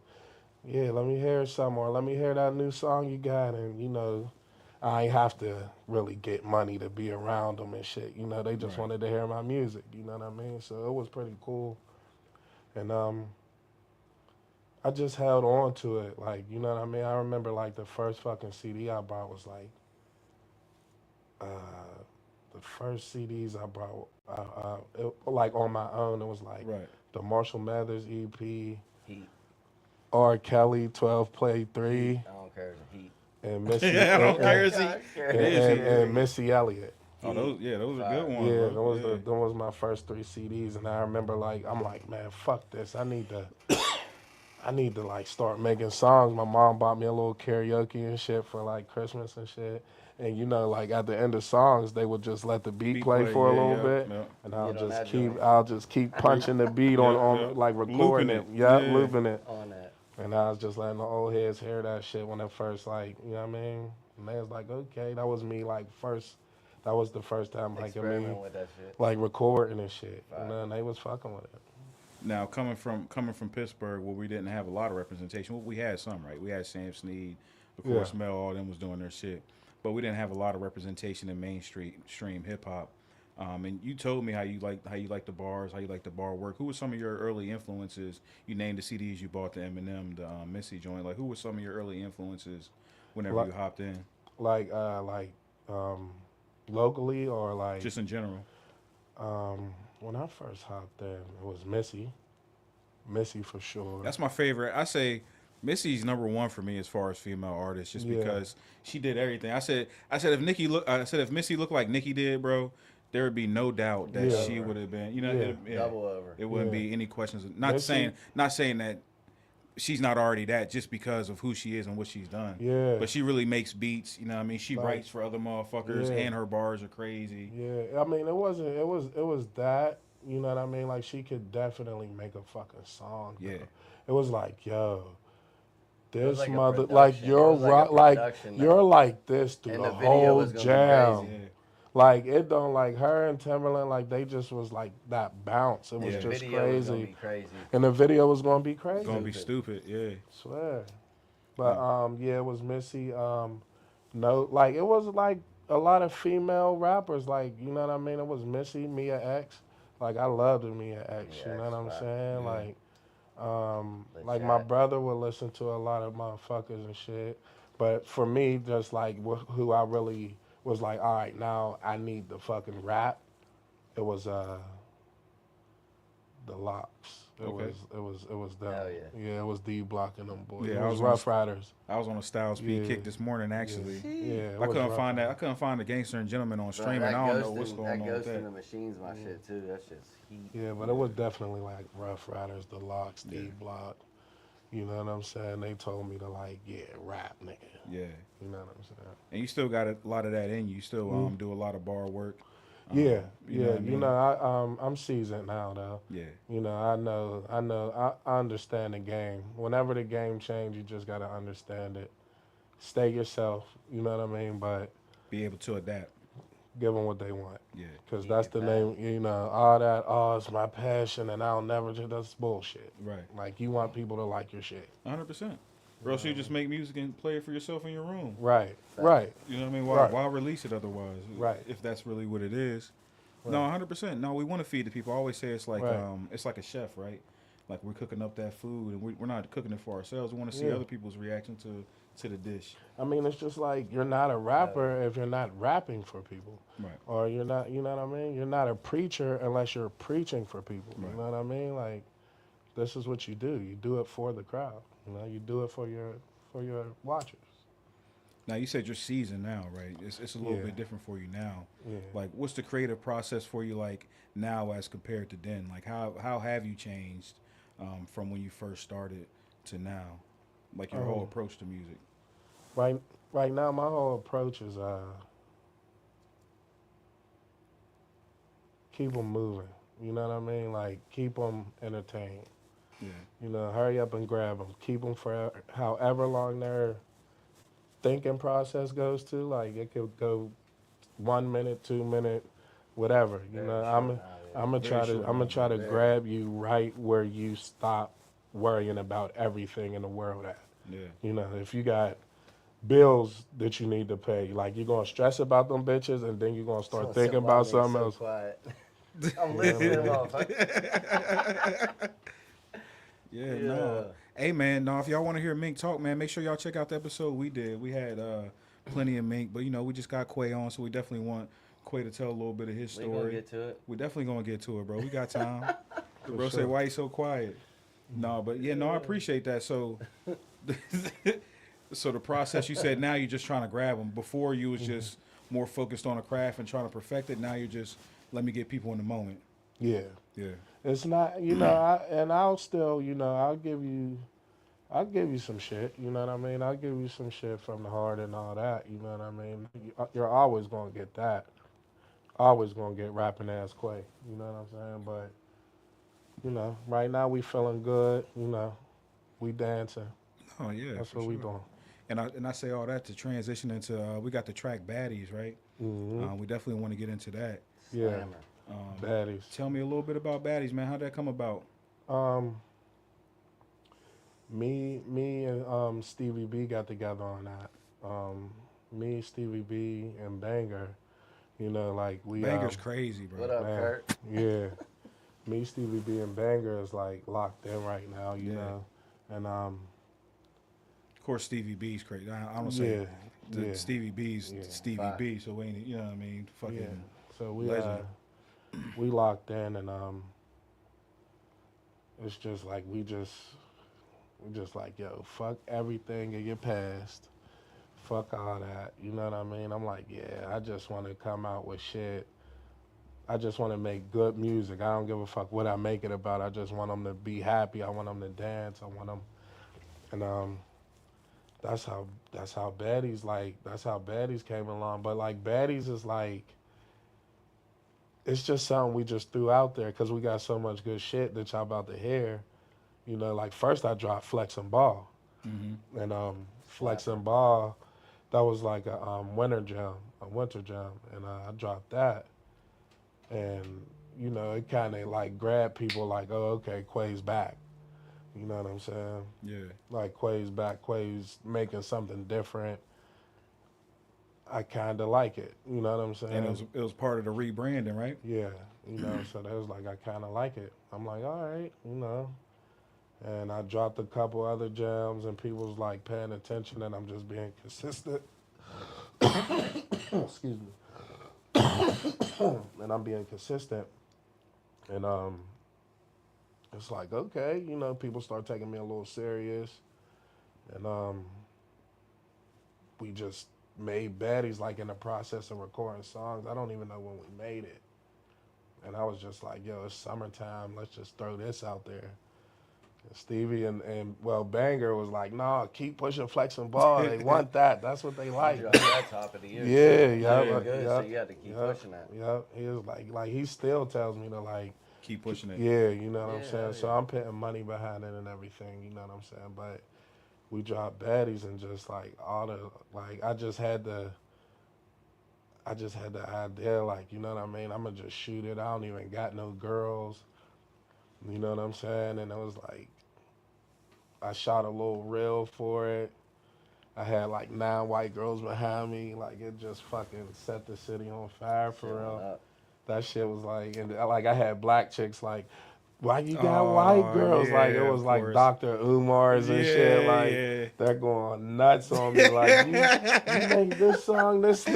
yeah, let me hear some or let me hear that new song you got, and I ain't have to really get money to be around them and shit. They just Right. wanted to hear my music. You know what I mean? So it was pretty cool, and I just held on to it. Like, you know what I mean? I remember like the first fucking CD I bought was like, uh, the first CDs I bought, like on my own, it was like Right. the Marshall Mathers EP, Heat. R. Kelly 12 Play Heat. 3, I don't care. Heat. and Missy Yeah, I don't care. I See, don't care. it is he. Yeah. and Missy Elliott. Oh, Heat. those are good Fire. ones, Yeah, bro. Yeah. that was my first three CDs, and I remember like I'm like, man, fuck this. I need to like start making songs. My mom bought me a little karaoke and shit for like Christmas and shit. And like at the end of songs, they would just let the beat Beat play play, for a yeah, little yep, bit, yep. and Get on that joint. I'll just keep punching the beat Yep, on yep. like Looping recording it, it, yeah, yeah. looping it. On that. And I was just letting the old heads hear that shit when it first like, you know what I mean? And they was like, okay, that was me like first. That was the first time like I mean, Experiment with that shit. like recording and shit, Fire. and they was fucking with it. Now coming from Pittsburgh, where we didn't have a lot of representation, well, we had some, right? We had Sam Snead, of course, Yeah. Mel, all them was doing their shit, but we didn't have a lot of representation in mainstream hip hop. And you told me how you like the bars, how you like the bar work. Who were some of your early influences? You named the CDs you bought, the Eminem, the Missy joint. Like, who were some of your early influences whenever Like, you hopped in, um, locally or like just in general? when I first hopped in, it was Missy for sure. That's my favorite. I say Missy's number one for me as far as female artists, just Yeah. because she did everything. I said if Missy looked like Nicki did, bro, there would be no doubt that Yeah. she would have been. You know, Yeah. Double over. it wouldn't Yeah. be any questions. Missy- Not saying that she's not already that just because of who she is and what she's done. Yeah. But she really makes beats. You know what I mean? She Like, writes for other motherfuckers, yeah. and her bars are crazy. Yeah, I mean, it was that, you know what I mean? Like, she could definitely make a fucking song. Yeah. Though. It was like, yo, this like a mother, production. like, It you're was like a right, like, production, you're though. like this through And the the video whole was gonna be jam. crazy. Yeah. Like, it don't, like, her and Timberland, like, they just was like that bounce. It was Yeah. just Video was gonna crazy. be crazy. And the video was gonna be crazy. It's gonna be stupid. Yeah. Swear. But yeah, it was Missy. No, like it was like a lot of female rappers. Like, you know what I mean? It was Missy, Mia X. Like, I loved the Mia X. Mia You know X, what I'm right. saying? Yeah. Like my Chat. brother would listen to a lot of motherfuckers and shit. But for me, just like who I really was like, all right, now I need the fucking rap. It was the Locks. Okay. It was them. Hell yeah. It was D Block and them boys. Yeah, It I was was on Rough Riders. I was on a Styles P Yeah. kick this morning actually. Yeah, it I was couldn't Rough find that. I Riders. couldn't find the Gangster and Gentleman on Bro, streaming. that I don't know Ghost what's in- going on with Ghost in that. the Machines, my shit too. That shit's heat. Yeah, but it was definitely like Rough Riders, the Locks, D Yeah. Block. You know what I'm saying? They told me to like, yeah, rap, nigga. Yeah, You know what I'm saying? and you still got a lot of that in you. You still do a lot of bar work. Yeah, you know yeah. what I mean? You know, I'm seasoned now though. Yeah, You know, I understand the game. Whenever the game change, you just gotta understand it. Stay yourself. You know what I mean? But be able to adapt. give them what they want. Yeah, Because Keep that's it the balanced. name, you know, all that, oh, it's my passion and I'll never do, that's bullshit. right. Like, you want people to like your shit. 100%. Or else you just make music and play it for yourself in your room. Right, right. You know what I mean? Right. Why release it otherwise? Right. If that's really what it is. Right. No, 100%. No, we want to feed the people. I always say it's like Right. it's like a chef, right? Like we're cooking up that food, and we're not cooking it for ourselves. We want to see Yeah. other people's reaction to the dish. I mean, it's just like you're not a rapper if you're not rapping for people. Right. Or you're not, you know what I mean? You're not a preacher unless you're preaching for people. Right. You know what I mean? Like, this is what you do. You do it for the crowd. You know, you do it for your watchers. Now you said you're seasoned now, right? It's a little Yeah. bit different for you now. Yeah. Like, what's the creative process for you like now as compared to then? Like, how have you changed from when you first started to now? Like your whole approach to music. Right now, my whole approach is keep them moving. You know what I mean? Like, keep them entertained. Yeah. You know, hurry up and grab them. Keep them for however long their thinking process goes to. Like, it could go 1 minute, 2 minute, whatever. You Very know, short now, yeah. I'm gonna Very short now, try to very. grab you right where you stop worrying about everything in the world at. Yeah. You know, if you got bills that you need to pay, like, you're gonna stress about them bitches, and then you're gonna start So thinking sit about by me, something so else. quiet. I'm listening, motherfucker. Yeah, no. Hey, man, no, if y'all want to hear Mink talk, man, make sure y'all check out the episode we did. We had plenty of Mink, but, you know, we just got Quay on, so we definitely want Quay to tell a little bit of his We story. gonna get to it. We definitely going to get to it, bro. We got time. The bro sure. said, why you so quiet? No, but, yeah, no, I appreciate that. So, so the process, you said now you're just trying to grab them. Before you was just more focused on a craft and trying to perfect it. Now you're just, let me get people in the moment. Yeah. Yeah. It's not, you know, I'll still, you know, I'll give you some shit, you know what I mean? I'll give you some shit from the heart and all that, you know what I mean? You're always going to get that. Always going to get rapping ass Quay, you know what I'm saying? But, you know, right now we feeling good, you know, we dancing. Oh, yeah. That's for what we sure. doing. And I say all that to transition into, we got the track Baddies, right? Mm-hmm. We definitely want to get into that. Yeah. Slammer. Baddies. Tell me a little bit about Baddies, man. How'd that come about? Um, me and Stevie B got together on that. Me, Stevie B, and Banger. You know, like we Banger's crazy, What bro. up, man, Kurt? yeah. Me, Stevie B, and Banger is like locked in right now. You Yeah. know, and Of course, Stevie B's crazy. I don't say yeah, yeah, Stevie B's yeah, Stevie Fact. B, so we ain't, you know what I mean? Fucking yeah. So legend. we locked in, and it's just like we just like, yo, fuck everything in your past. Fuck all that. You know what I mean? I'm like, yeah, I just want to come out with shit. I just want to make good music. I don't give a fuck what I make it about. I just want them to be happy. I want them to dance. I want them, and that's how Baddies came along. But like Baddies is like, it's just something we just threw out there because we got so much good shit that y'all about to hear. You know, like first I dropped Flex and Ball, Mm-hmm. and Flex and Ball, that was like a winter jam, and I dropped that, and you know it kind of like grabbed people like, oh okay, Quay's back. You know what I'm saying? Yeah. Like Quay's back, Quay's making something different. I kind of like it. You know what I'm saying? And it was part of the rebranding, right? Yeah, you know, so that was like, I kind of like it. I'm like, all right, you know. And I dropped a couple other jams, and people was like paying attention, and I'm just being consistent. Excuse me. And I'm being consistent. And it's like, okay, you know, people start taking me a little serious. And we just made Baddies like in the process of recording songs. I don't even know when we made it. And I was just like, yo, it's summertime. Let's just throw this out there. And Stevie and well, Banger was like, nah, keep pushing Flex and Ball. They want that. That's what they like. You dropped that top of the year. Yeah, Yeah, yeah, good. yeah. So you had to keep pushing that. Yeah, he was like he still tells me to like Keep pushing it. yeah, you know what I'm Yeah, saying? So yeah. I'm putting money behind it and everything, you know what I'm saying? But we dropped Baddies and just like all the like I just had the idea, like, you know what I mean? I'm gonna just shoot it. I don't even got no girls. You know what I'm saying? And it was like I shot a little reel for it. I had like 9 white girls behind me. Like it just fucking set the city on fire for Shit went real. up. That shit was like, and like I had black chicks like, why you got Oh, white girls? Like it yeah, was of like course. Dr. Umars and shit. Yeah, Like yeah. they're going nuts on me. Like you make this song. This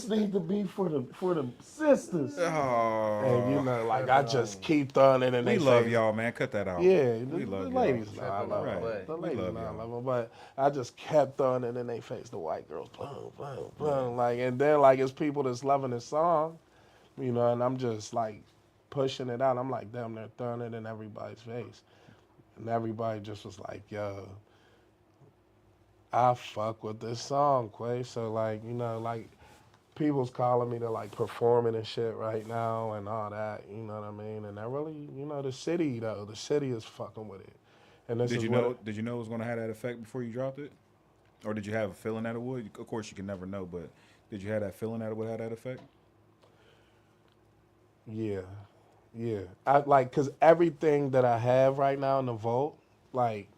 need to be for the sisters. And you Oh, know, like I just keep throwing it in we their love face. y'all, man. Cut that out. Yeah, We the love ladies y'all. know I Tripping love on them. Quay. The We ladies love know I y'all. love them. But I just kept throwing it in their face. The white girls, boom, boom, boom. Like, and then like it's people that's loving this song, you know, and I'm just like pushing it out. I'm like, damn, they're throwing it in everybody's face. And everybody just was like, yo, I fuck with this song, Quay. So like, you know, like people's calling me to like performing and shit right now and all that, you know what I mean? And I really, you know, the city is fucking with it. And this Did is you what know? Did you know it was going to have that effect before you dropped it, or did you have a feeling that it would? Of course, you can never know, but did you have that feeling that it would have that effect? yeah. Yeah. I like cuz everything that I have right now in the vault, like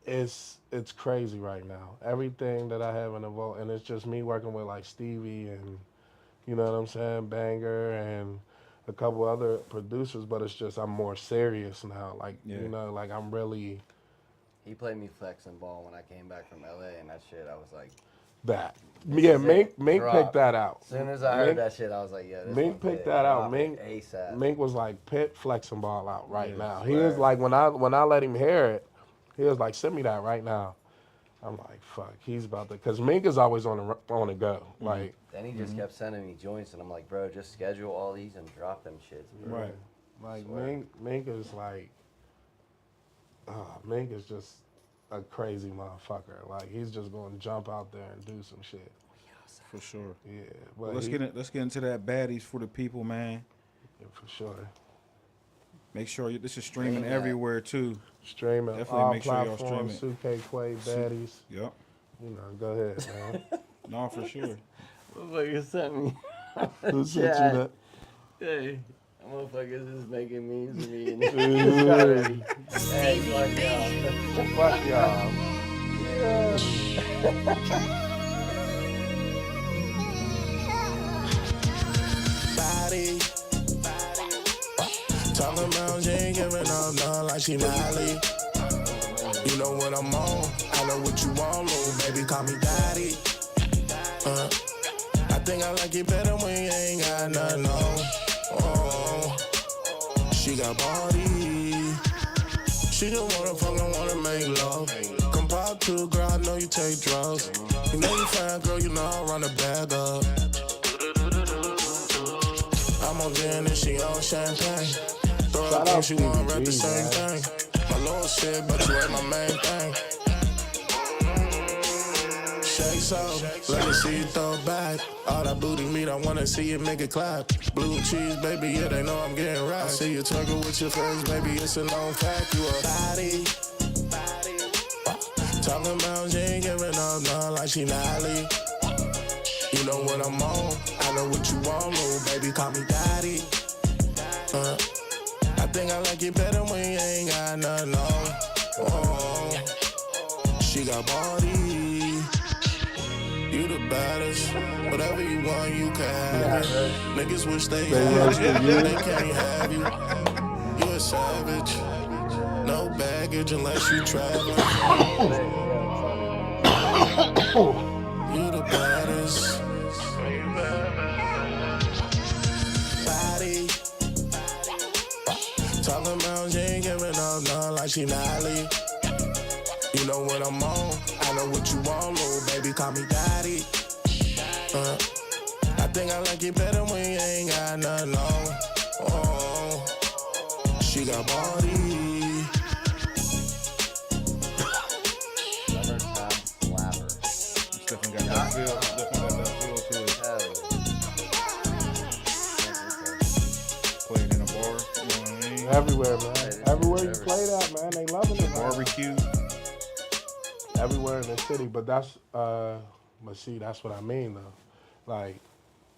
it's crazy right now. Everything that I have in the vault, and it's just me working with like Stevie and you know what I'm saying, Banger and a couple other producers, but it's just I'm more serious now. Like, Yeah. you know, like I'm really He played me Flex and Ball when I came back from LA, and that shit, I was like, that. This Yeah, is Mink it. Mink Drop. picked that out. as soon as I heard that shit, I was like, yeah, this Mink one's picked it. that out. Drop Mink it ASAP. Mink was like pit flexing ball out right Yeah, now. He was like when I let him hear it, he was like, send me that right now. I'm like, fuck, he's about to, because Mink is always on the go. Like, Then he just kept sending me joints, and I'm like, bro, just schedule all these and drop them shits, bro. Right. like Swear. Mink is like, Mink is just a crazy motherfucker. Like, he's just going to jump out there and do some shit. For sure. Yeah, Well, but let's get into that Baddies for the people, man. yeah, for sure. Make sure this is streaming Yeah. everywhere too. Streaming Definitely all make sure y'all platforms, stream Sukay Quay, Baddies. Yep. You know, go ahead, man. No, for sure. What you sent me? Who sent you Chat. that? Hey, I'm Motherfuckers is making memes of me. And hey, fuck y'all. Body. Talking about she ain't giving up none like she Miley. You know what I'm on, I know what you want, little baby, call me daddy. I think I like it better when you ain't got nothing on. Oh, she got body. She just wanna fuck and wanna make love. Come pop to a girl, I know you take drugs. You know you fine, girl, you know I run the bag up. I'm on gin and she on champagne. Throw up and she wanna rap the same thing. My little shit, but you ain't my main thing. Shake so, let me see you throw it back. All that booty meat, I wanna see you make it clap. Blue cheese, baby, yeah, they know I'm getting right. I see you twerking with your friends, baby, it's a known fact. You a body. Talking about she ain't giving up none like she Natalie. You know what I'm on, I know what you want, little baby, call me daddy. I think I like it better when you ain't got nothing on. Oh, she got body. You the baddest. Whatever you want, you can have it. Niggas wish they had you, they can't have you. You a savage. No baggage unless you travel. You the baddest. Body. Talking about she ain't giving up none like she Natalie. You know what I'm on, I know what you want, little baby, call me daddy. I think I like it better when you ain't got nothing on. Oh, she got body. Definitely got that feel. Definitely got that feel to it. Playing in a bar, you know what I mean? Everywhere, man. Everywhere you play that, man, they loving it. Man. Barbecue. Everywhere in the city, but that's, but see, that's what I mean though. Like,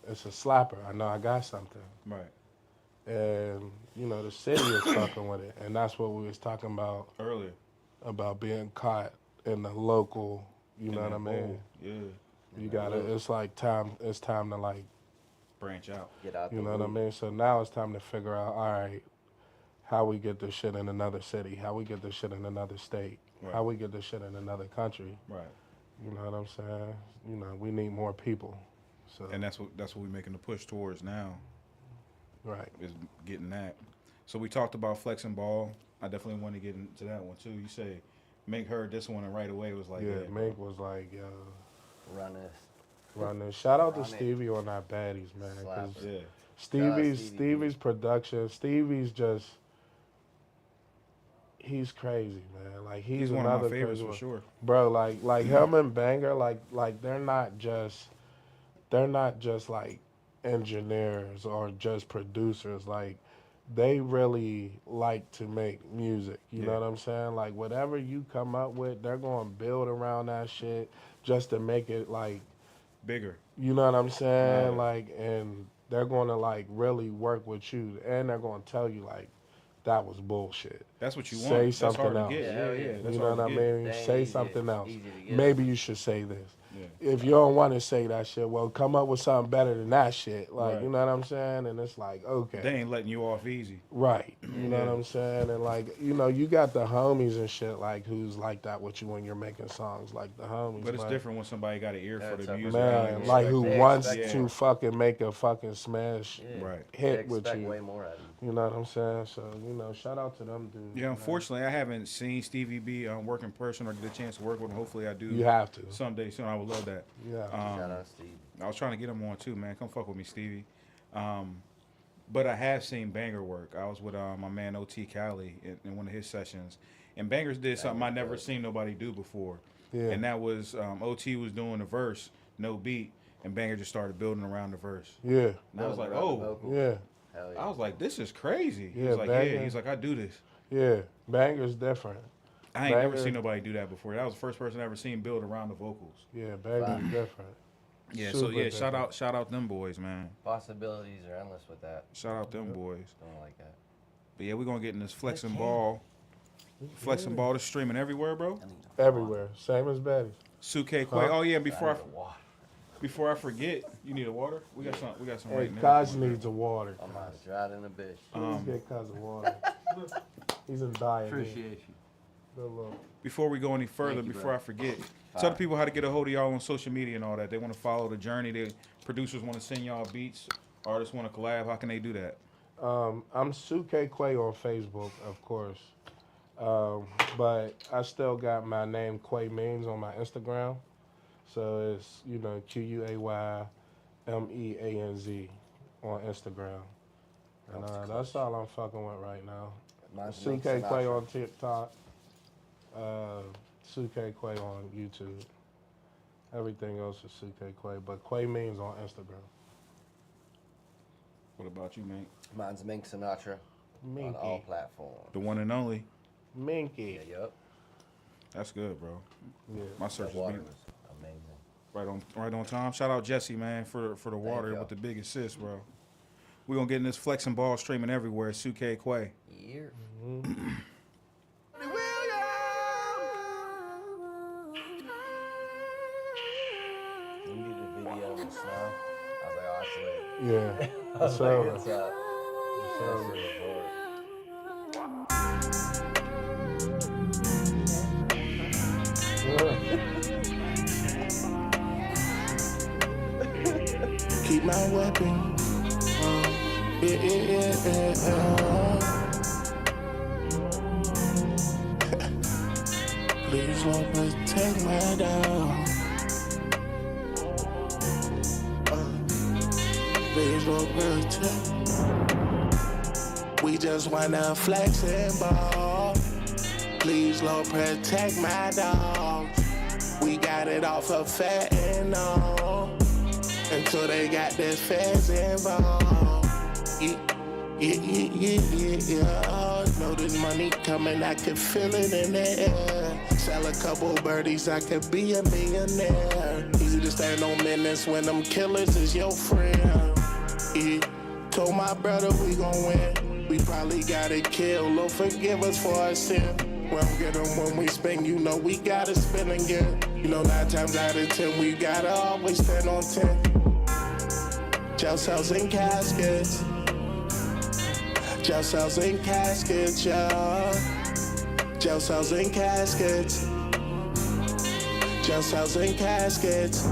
it's a slapper. I know I got something. Right. And, you know, the city is fucking with it. And that's what we was talking about Earlier. about being caught in the local, you know what I mean? Bowl. Yeah. You gotta, it's like it's time to like, Branch out. Get out. you know what I mean? So now it's time to figure out, all right, how we get this shit in another city, how we get this shit in another state, Right. how we get this shit in another country. Right. You know what I'm saying? You know, we need more people. So And that's what we're making the push towards now. right. Is getting that. So we talked about flexing ball. I definitely want to get into that one too. You say Mink heard this one and right away was like, Yeah, Mink was like, yo, Run this. run this. Shout out to Run it. Stevie on that Baddies, man. 'Cause Slapper. yeah. Stevie's production, Stevie's just, he's crazy, man. Like he's He's one of another my favorites crazy for one. sure. Bro, like him and Banger, like they're not just like engineers or just producers. Like they really like to make music. You know Yeah. what I'm saying? Like whatever you come up with, they're gonna build around that shit just to make it like, Bigger. you know what I'm saying? Right. Like, and they're gonna like really work with you, and they're gonna tell you like that was bullshit. That's what you Say want. That's something hard else. to get. Yeah, Yeah, hell yeah. yeah. That's You know hard what I to get. mean? They ain't Say easy- something else. easy to get. Maybe you should say this. Yeah. If you don't want to say that shit, well, come up with something better than that shit. Like, Right. you know what I'm saying? And it's like, okay. They ain't letting you off easy. Right. You know Yeah. what I'm saying? And like, you know, you got the homies and shit like who's like that with you when you're making songs, like the homies. But it's different when somebody got an ear for That's the a- music. Man, Like, like who They wants expect to more. fucking make a fucking smash Yeah. Right. hit They with expect you. way more out of you. You know what I'm saying? So, you know, shout out to them dudes. Yeah, man. unfortunately, I haven't seen Stevie B work in person or get a chance to work with him. Hopefully, I do You have to. someday soon. I would love that. Yeah. Shout out Steve. I was trying to get him on too, man. Come fuck with me, Stevie. But I have seen Banger work. I was with my man OT Cali in one of his sessions, and Bangers did something I never seen nobody do before. Yeah. And that was OT was doing the verse, no beat, and Banger just started building around the verse. Yeah. And I was like, Building around the oh. vocals. Yeah. Hell yeah. I was like, this is crazy. He Yeah, was like, Banger. yeah. He's like, I do this. Yeah. Banger's different. I ain't never Banger. seen nobody do that before. That was the first person I ever seen build around the vocals. Yeah, Banger's different. Yeah, so Super yeah, different. shout out them boys, man. Possibilities are endless with that. Shout out them boys. Don't like that. But yeah, we're gonna get in this flexing can. ball. Flexing ball is streaming everywhere, bro. I need to Everywhere, same as Baddies. Sukay Quay. Huh? Oh yeah, I need the water. before I forget, you need a water? We got some Hey, right now. Kaz needs a water. I'm out of dry in a bitch. Please get Kaz a water. He's in dire need. Appreciate you. Good luck. Before we go any further, Thank you, before bro. I forget, tell the people how to get a hold of y'all on social media and all that. They want to follow the journey. The producers want to send y'all beats. Artists want to collab. How can they do that? I'm Sukay Quay on Facebook, of course. But I still got my name Quay Means on my Instagram. So it's, QUAYMEANZ on Instagram. And that's all I'm fucking with right now. Mine's Mink Sukay Quay Sinatra. on TikTok. Sukay Quay on YouTube. Everything else is Sukay Quay. But Quay Means on Instagram. What about you, man? Mine's Mink Sinatra on all Minky. platforms. The one and only. Minky. Yeah, yup. That's good, bro. Yeah. My search That is water being was amazing. right on time. Shout out Jesse, man, for the water y'all. with the big assist, bro. We're gonna get in this flexing ball streaming everywhere. Sukay Quay. Year. We did a video in the snow. I was like, oh, I slid. Yeah. I was It's like, over. it's up. It's That over. shit was hard. Keep my weapon. Please Lord protect my dog. Please Lord protect. We just wanna flex and ball. Please Lord protect my dog. We got it off of fat and all. Until they got their feds involved. Yeah. Know this money coming, I can feel it in the air. Sell a couple birdies, I could be a millionaire. Easy to stand on business when them killers is your friend. Yeah. Told my brother we gon' win. We probably gotta kill, Lord forgive us for our sin. We don't get them when we spend, we gotta spend again. 9 times out of 10, we gotta always stand on 10. Jail cells and caskets. Jail cells and caskets, yeah. Jail cells and caskets. Jail cells and caskets.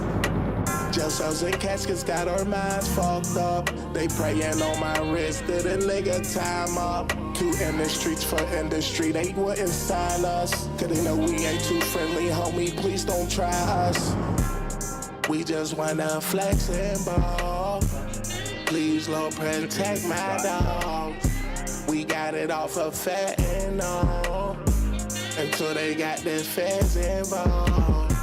Jail cells and caskets got our minds fucked up. They prayin' on my wrist, did a nigga time up. 2 in the streets for industry, they wouldn't sign us. Cause they know we ain't too friendly, homie, please don't try us. We just wanna flex and ball. Please, Lord, protect my dog. We got it off of fat and all. Until they got their feds involved.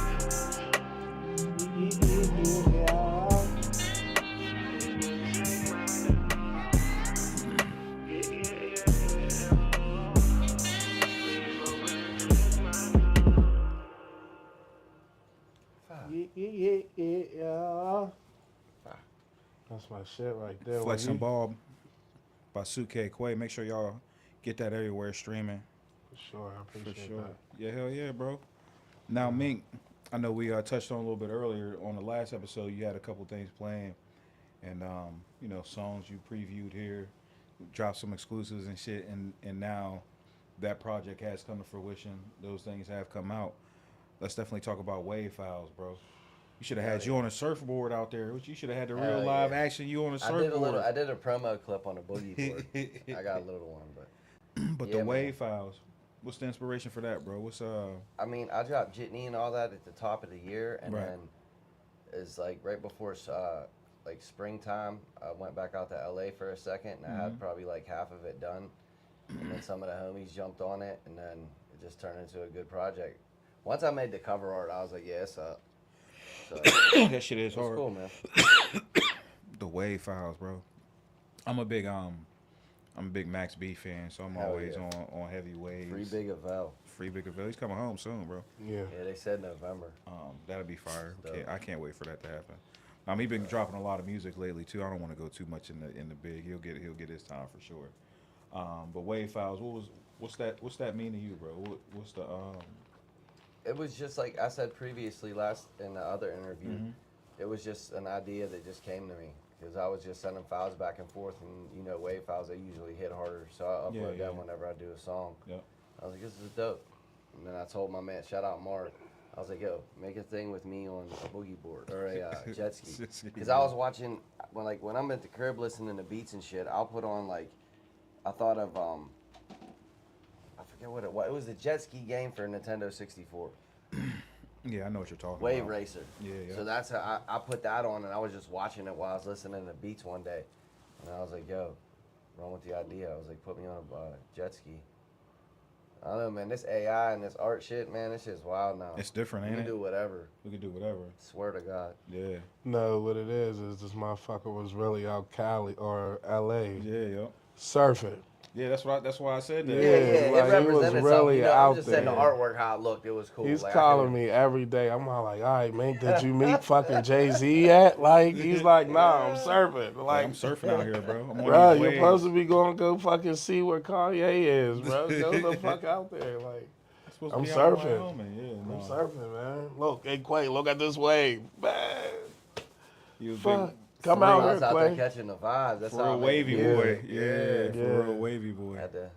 Yeah. That's my shit right there. Flexing Ball by Sukay Quay. Make sure y'all get that everywhere streaming. For sure, I For appreciate sure. that. Yeah, hell yeah, bro. Now, Mink, I know we touched on a little bit earlier on the last episode. You had a couple things playing, and songs you previewed here, dropped some exclusives and shit, and now that project has come to fruition. Those things have come out. Let's definitely talk about Wave Files, bro. You should have had you on a surfboard out there. You should have had the real Hell live yeah. action you on a I surfboard. did a promo clip on a boogie board. I got a little one, but But yeah, the man. Wave Files, what's the inspiration for that, bro? What's I mean, I dropped Jitney and all that at the top of the year, and Right. then it's like right before like springtime. I went back out to LA for a second, and I had probably like half of it done, and then some of the homies jumped on it, and then it just turned into a good project. Once I made the cover art, I was like, yeah, it's up. So that shit is it's hard. cool, man. The Wave Files, bro. I'm a big Max B fan, so I'm Hell always yeah. on heavy waves. Free Big Avell. Free Big Avell. He's coming home soon, bro. Yeah. Yeah, they said November. That'll be fire. Dope. I can't wait for that to happen. He been dropping a lot of music lately too. I don't want to go too much in the big. He'll get his time for sure. But Wave Files, what's that mean to you, bro? What's the It was just like I said previously in the other interview. It was just an idea that just came to me because I was just sending files back and forth, and wave files they usually hit harder, so I upload them whenever I do a song. Yep. I was like, this is dope. And then I told my man, shout out Mark, I was like, yo, make a thing with me on a boogie board or a jet ski. Because I was watching when I'm at the crib listening to beats and shit, I'll put on I thought of I forget what it was. It was a jet ski game for Nintendo 64. Yeah, I know what you're talking Wave about. Racer. Yeah. So that's how I put that on, and I was just watching it while I was listening to beats one day, and I was like, yo, wrong with the idea. I was like, put me on a jet ski. I don't know, man. This AI and this art shit, man, this shit's wild now. It's different, ain't it? We can do whatever. We can do whatever. Swear to God. Yeah. No, what it is this motherfucker was really out Cali or L.A. Yeah. surfing. Yeah, that's why I said that. Yeah, It like, he was represented really something. out I'm just saying the there. artwork, how it looked, it was cool. He's Like, calling me every day. I'm all like, all right, man, did you meet fucking Jay-Z yet? Like, he's like, nah, I'm surfing. Like, I'm surfing out here, bro. I'm on bro, these you're waves. supposed to be going to go fucking see where Kanye is, bro. Go the fuck out there. Like, Supposed to I'm be out in surfing. Wyoming. Yeah, I'm no. surfing, man. Look, hey, Quay, look at this wave. Man, You was fuck. big, Come for out real- I here, was out there Quay. catching the vibes. That's for how a I wavy made it. boy. Yeah. Yeah, for a Yeah. real wavy boy. Had to,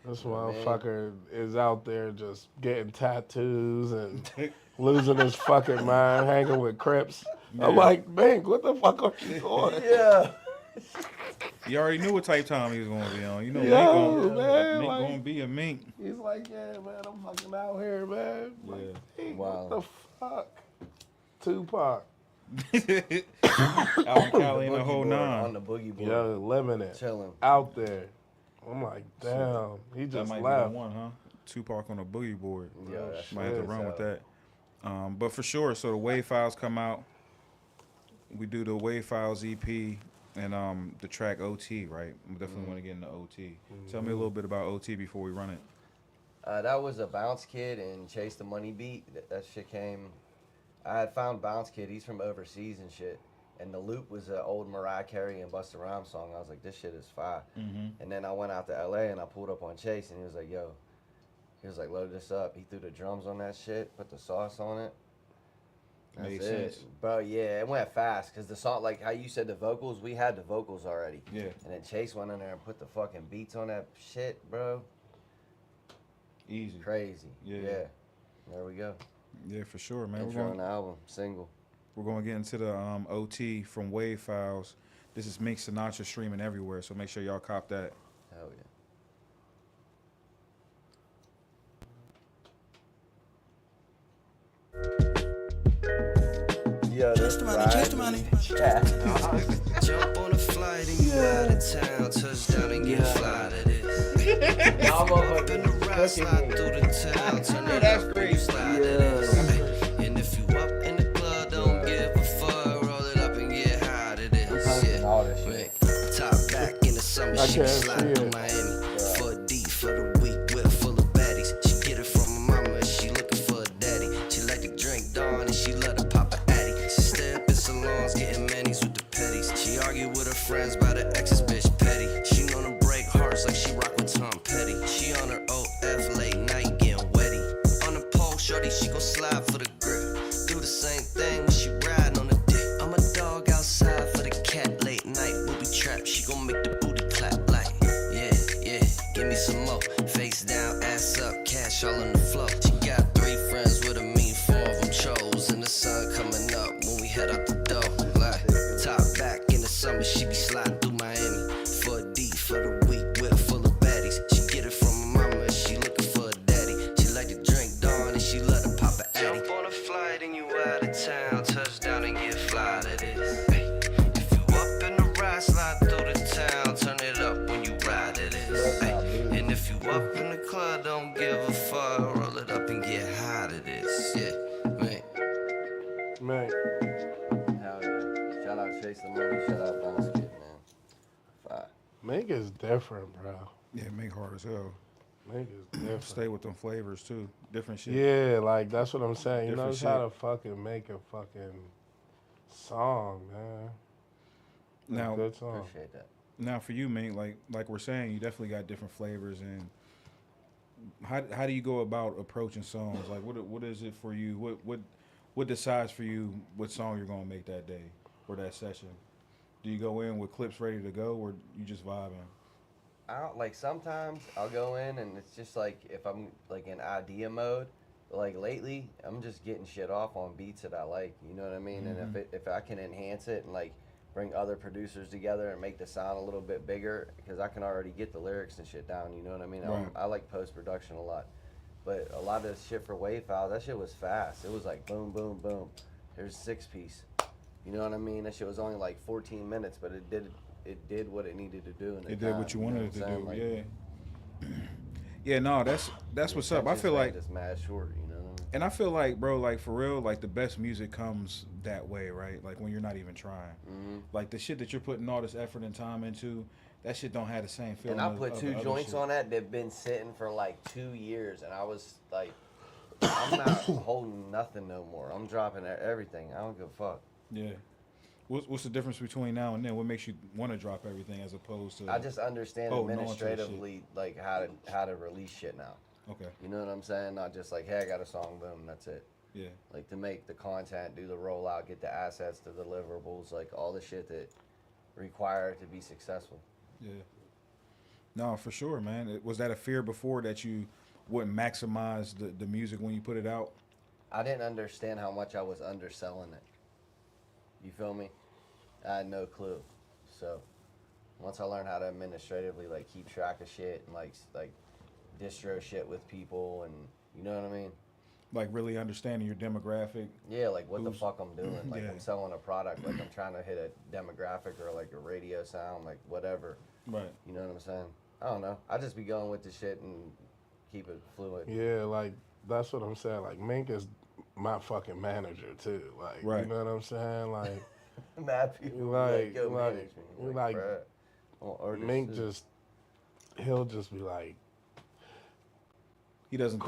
This motherfucker is out there just getting tattoos and losing his fucking mind, hanging with Crips. I'm like, Mink, what the fuck are you doing? yeah. You already knew what type time he was gonna be on. You know, Yo, man, Mink like- gonna be a mink. He's like, yeah, man, I'm fucking out here, man. Like, Yeah. Mink, Wow. what the fuck? Tupac. Out in Cali in the Boogie whole board, nine. on the boogie board. Yo, living it. Chilling. Out there. I'm like, damn. He That just might left. be the one, huh? Tupac on a boogie board. Yeah, that's Might have to shit. run with that. But for sure, so the Wave Files come out. We do the Wave Files EP and the track OT, right? I definitely want to get into OT. Tell me a little bit about OT before we run it. That was a Bounce Kid and Chase the Money beat. That shit came. I had found Bounce Kid. He's from overseas and shit. And the loop was an old Mariah Carey and Busta Rhymes song. I was like, this shit is fire. And then I went out to LA and I pulled up on Chase and he was like, yo. He was like, load this up. He threw the drums on that shit, put the sauce on it. That's Made it. sense. Bro, yeah, it went fast. Because the song, like how you said the vocals, we had the vocals already. Yeah. And then Chase went in there and put the fucking beats on that shit, bro. Easy. Crazy. Yeah. There we go. Yeah, for sure, man. Intro on the album, single. We're going to get into the OT from Wave Files. This is Mink Sinatra streaming everywhere, so make sure y'all cop that. Hell yeah. Yeah, that's Chase the money. Yeah. Jump on a flight and you out of town, touchdown and get fly to this. Y'all Up in the ride, slide through the town, turn it up when you slide to this. And if you up in the club, don't give a fuck, roll it up and get high to this. Yeah. All that shit. Top back in the summer, I she be can't see sliding through it. Miami. For a D, for the week, whip full of baddies. She get it from her mama, she looking for a daddy. She like to drink Dawn and she love to pop a addy. She stay up in salons, getting manis with the petties. She argue with her friends about her ex's bitch petty. She known to break hearts like she rock with Tom Petty. She on her OF late night getting wetty. On the pole, shorty, she gon' slide for the grip. Do the same thing when she riding on the dick. I'm a dog outside for the cat late night. Booby trap, she gon' make the booty clap like yeah, yeah. Give me some more. Face down, ass up, cash all on the floor. She got 3 friends with a mean 4 of them chose. And the sun coming up when we head out the door. Like top back in the summer, she be sliding through Miami. For a D, for the week, whip full of baddies. She get it from her mama, she looking for a daddy. She like to drink Dawn and she love to pop a addy. Jump on a flight and you out of town, touchdown and get fly to this. If you up in the ride, slide through the town, turn it up when you ride to this. And if you up in the club, don't give a fuck, roll it up and get high to this. Yeah, man. Man, Hell yeah. Shout out Chase the Money. Shout out Bounce Kid, man. Fire. Mink is different, bro. Yeah, Mink hard as hell. Mink is different. Stay with them flavors, too. Different shit. Yeah, like, that's what I'm saying. You Different knows how to fucking make a fucking Song, man. Now, Good song. Appreciate that. now for you, Mink, like we're saying, you definitely got different flavors. And how do you go about approaching songs? Like, what is it for you? What decides for you what song you're gonna make that day or that session? Do you go in with clips ready to go, or you just vibing? I don't like sometimes I'll go in and it's just like if I'm like in idea mode, like lately I'm just getting shit off on beats that I like, you know what I mean? And if I can enhance it and like bring other producers together and make the sound a little bit bigger, because I can already get the lyrics and shit down, you know what I mean? Right. I like post production a lot, but a lot of the shit for Wave Files, that shit was fast. It was like boom, boom, boom. Here's 6-piece. You know what I mean? That shit was only like 14 minutes, but it did what it needed to do. It did what you wanted it to do. Like, Yeah. Yeah, no, that's what's up. I feel like, just mad short, you know what I mean? and I feel like, bro, like for real, like the best music comes that way, right? Like when you're not even trying. Like the shit that you're putting all this effort and time into, that shit don't have the same feeling. And I put of two the other joints shit. on that been sitting for like 2 years, and I was like, I'm not holding nothing no more. I'm dropping everything. I don't give a fuck. Yeah. What's the difference between now and then? What makes you want to drop everything as opposed to? I just understand Oh, no, into the administratively like how to release shit now. Okay. You know what I'm saying? Not just like, hey, I got a song, boom, that's it. Yeah. Like to make the content, do the rollout, get the assets, the deliverables, like all the shit that require it to be successful. Yeah. No, for sure, man. Was that a fear before that you wouldn't maximize the music when you put it out? I didn't understand how much I was underselling it. You feel me? I had no clue. So once I learned how to administratively like keep track of shit and like distro shit with people, and you know what I mean? Like really understanding your demographic. Yeah, like what the fuck I'm doing. Like Yeah. I'm selling a product, like I'm trying to hit a demographic or like a radio sound, like whatever. Right. You know what I'm saying? I don't know. I just be going with the shit and keep it fluid. Yeah, like that's what I'm saying. Like Mink is my fucking manager too. Like Right. you know what I'm saying? Like Mad people be Like- yo, like- manage me. like, bruh, I want artists Mink too. he'll just be like, He doesn't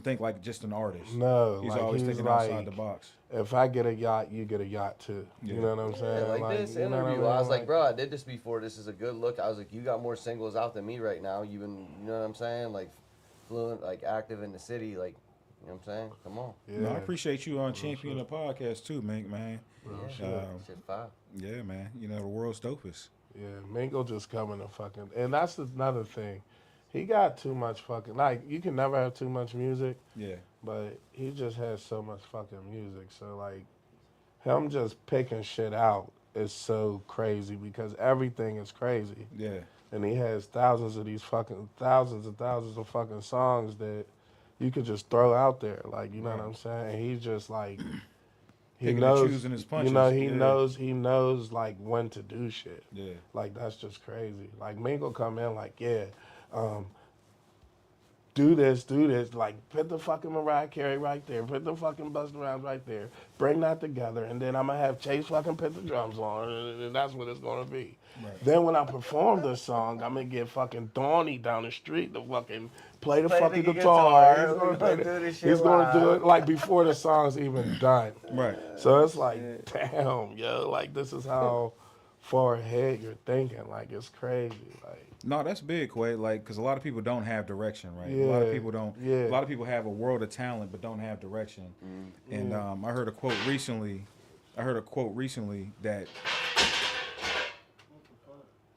think like just an artist. no, He's like always he's thinking like, outside the box. if I get a yacht, you get a yacht too. Yeah. You know what I'm Yeah, saying? like this you know what interview, I I mean? was like, bro, I did this before. This is a good look. I was like, you got more singles out than me right now. You know what I'm saying? Like, fluent, like active in the city. Like, you know what I'm saying? Come on. yeah, No, I appreciate you on championing the podcast too, Mink, man. Yeah, shit fire. Yeah, man. You know the world's dopest. yeah. Mink will just come in and fucking, and that's another thing. He got too much fucking, like you can never have too much music, Yeah. but he just has so much fucking music. So like, him just picking shit out is so crazy because everything is crazy. Yeah. And he has thousands and thousands of fucking songs that you could just throw out there. Like, you know what I'm saying? He's just like, he Picking and knows, choosing his you punches. know, he Yeah. knows like when to do shit. Yeah. Like, that's just crazy. Like, Mink will come in like, yeah, do this, like put the fucking Mariah Carey right there, put the fucking Busta Rhymes right there, bring that together, and then I'm gonna have Chase fucking put the drums on, and that's what it's gonna be. Right. Then when I perform this song, I'm gonna get fucking Donnie down the street to fucking play the Play fucking the guitar. guitar. He's gonna, play Do the- this shit he's gonna do live. it like before the song's even done. Right. So it's like, damn, yo, like this is how far ahead you're thinking. Like it's crazy. Like. No, that's big, Quay. Like, because a lot of people don't have direction, right? A lot of Yeah, people don't. yeah. A lot of people have a world of talent but don't have direction. And I heard a quote recently. That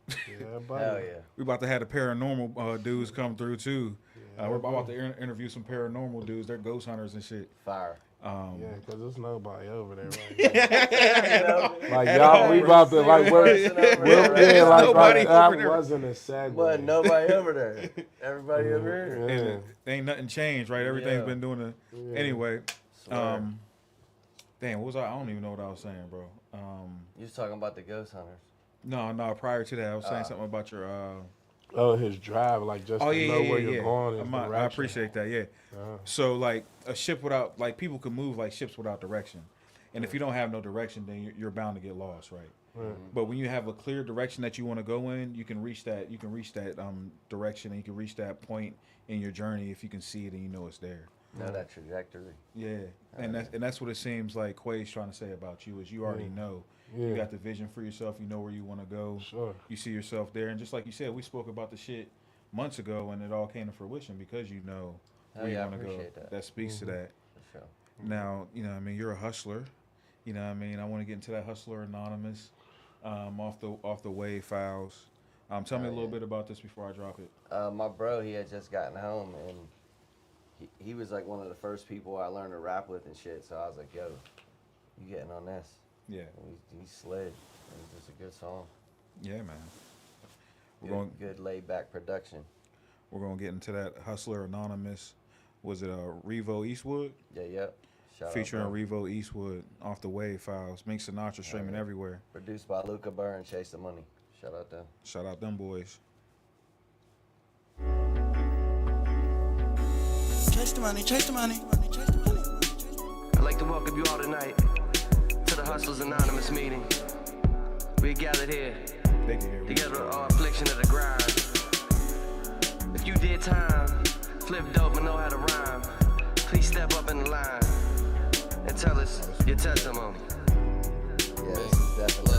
Yeah, buddy. Hell yeah. we about to have the paranormal dudes come through too. We're about to interview some paranormal dudes. They're ghost hunters and shit. Fire. Yeah, because there's nobody over there right now. Like, y'all, we about to, like, yeah, like, nobody that over there. wasn't a segue. But nobody over there. Everybody over here. Yeah. And ain't nothing changed, right? Everything's Yeah. been doing Anyway, Swear. damn, what was I don't even know what I was saying, bro. You was talking about the ghost hunters. No, prior to that, I was saying something about your Oh, his drive, like, just oh to yeah, know yeah, where yeah. you're going. His I direction. appreciate that. Yeah. So like a ship without, like people can move like ships without direction, and if you don't have no direction, then you're bound to get lost, right? But when you have a clear direction that you want to go in, you can reach that. You can reach that direction, and you can reach that point in your journey if you can see it and you know it's there. Know that trajectory. Yeah, and that's what it seems like Quay's trying to say about you is you already know. Yeah. You got the vision for yourself. You know where you want to go. Sure. You see yourself there, and just like you said, we spoke about the shit months ago, and it all came to fruition because you know Oh, where you yeah, I want to go. appreciate that. Speaks to that. For sure. Now, you know, what I mean, you're a hustler. You know, what I mean, I want to get into that hustler anonymous, off the wave files. Tell me a little bit about this before I drop it. My bro, he had just gotten home, and he was like one of the first people I learned to rap with and shit. So I was like, yo, you getting on this? Yeah. And he slid. It was just a good song. Yeah, man. Good laid back production. We're gonna get into that hustler anonymous. Was it Revo Eastwood? Yeah. Shout Featuring out, bro. Revo Eastwood off the wave files. Mink Sinatra streaming everywhere. Produced by Luca Burr and Chase the Money. Shout out them. Shout out them boys. Chase the money, chase the money, chase the money. I'd like to welcome you all tonight to the Hustlers Anonymous meeting. We gathered here They can hear me. together our affliction of the grind. If you did time, flip dope and know how to rhyme, please step up in the line and tell us your testimony. Yeah, this is definitely.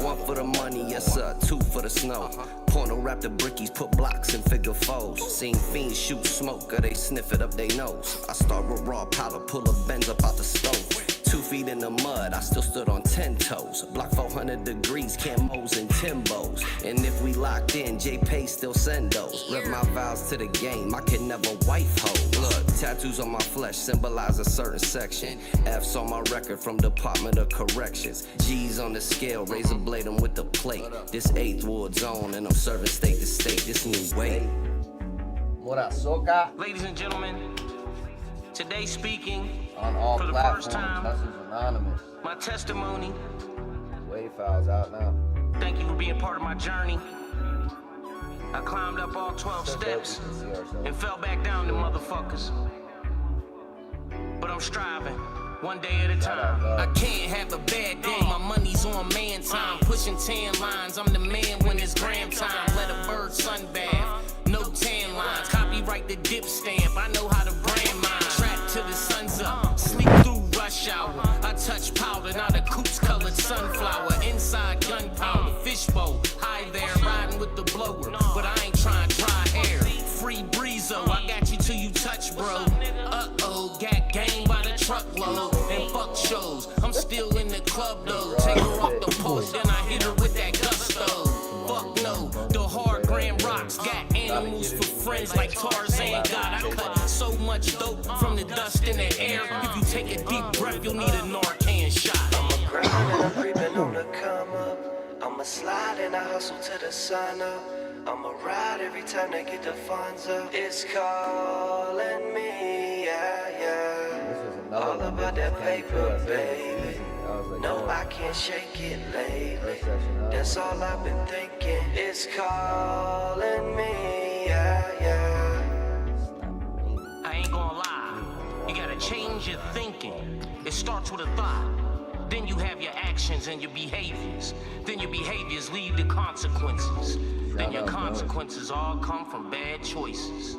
One for the money, yes sir, two for the snow. Porno wrap the brickies, put blocks in figure foes. Seen fiends shoot smoke, or they sniff it up they nose. I start with raw powder, pull a Benz up out the stove. 2 feet in the mud, I still stood on 10 toes. Block 400 degrees, camos and Timbos. And if we locked in, J-Pay still send those. Rep my vows to the game, I can never wife hoe. Look, tattoos on my flesh symbolize a certain section. F's on my record from Department of Corrections. G's on the scale, razor blade them with the plate. This 8th ward zone, and I'm serving state to state. This new way. What up, Soca? Ladies and gentlemen, today speaking On all for the platforms, first time, Hustlers Anonymous. my testimony. Wave files out now. Thank you for being part of my journey. I climbed up all 12 So dope steps we can see ourselves. and fell back down to motherfuckers. But I'm striving, one day at a time. I can't have a bad day, my money's on man time. Pushing 10 lines, I'm the man when it's gram time. Let a bird sunbathe, no tan lines. Copyright the dip stamp, I know how to brand mine. Trapped till the sun's up, sleep through rush hour. I touch powder, not a coup's colored sunflower. Inside gunpowder, fishbowl, high there, riding with the blower. But I ain't trying dry hair. Free breezo, I got you till you touch, bro. Uh-oh, got game by the truckload. And fuck shows, I'm still in the club though. Take her off the post, then I hit her with that gusto. Fuck no, the hard gram rocks got animals for friends like Tarzan. God, I cut so much dope from the dust in the air. If you take a deep breath, you'll need a Narcan shot. I'm a grind and I'm creeping on the come up. I'm a slide and I hustle to the sun up. I'm a ride every time they get the funds up. It's calling me, yeah. All about that paper, baby. No, I can't shake it lately. That's all I've been thinking. It's calling me, yeah. I ain't gonna lie, you gotta change your thinking. It starts with a thought. Then you have your actions and your behaviors. Then your behaviors lead to consequences. Then your consequences all come from bad choices.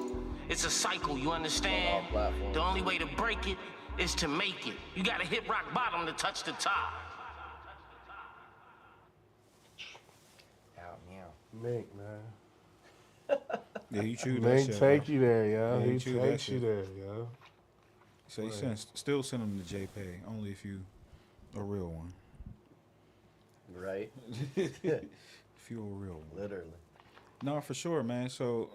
It's a cycle, you understand? The only way to break it is to make it. You gotta hit rock bottom to touch the top. Mink, man. Yeah, you chewed that Mink shit. take bro. you there, yo. Yeah, He you chewed that takes you shit. there, yo. So you still send them to JPay, only if you a real one. Right? If you a real one. Literally. No, for sure, man. So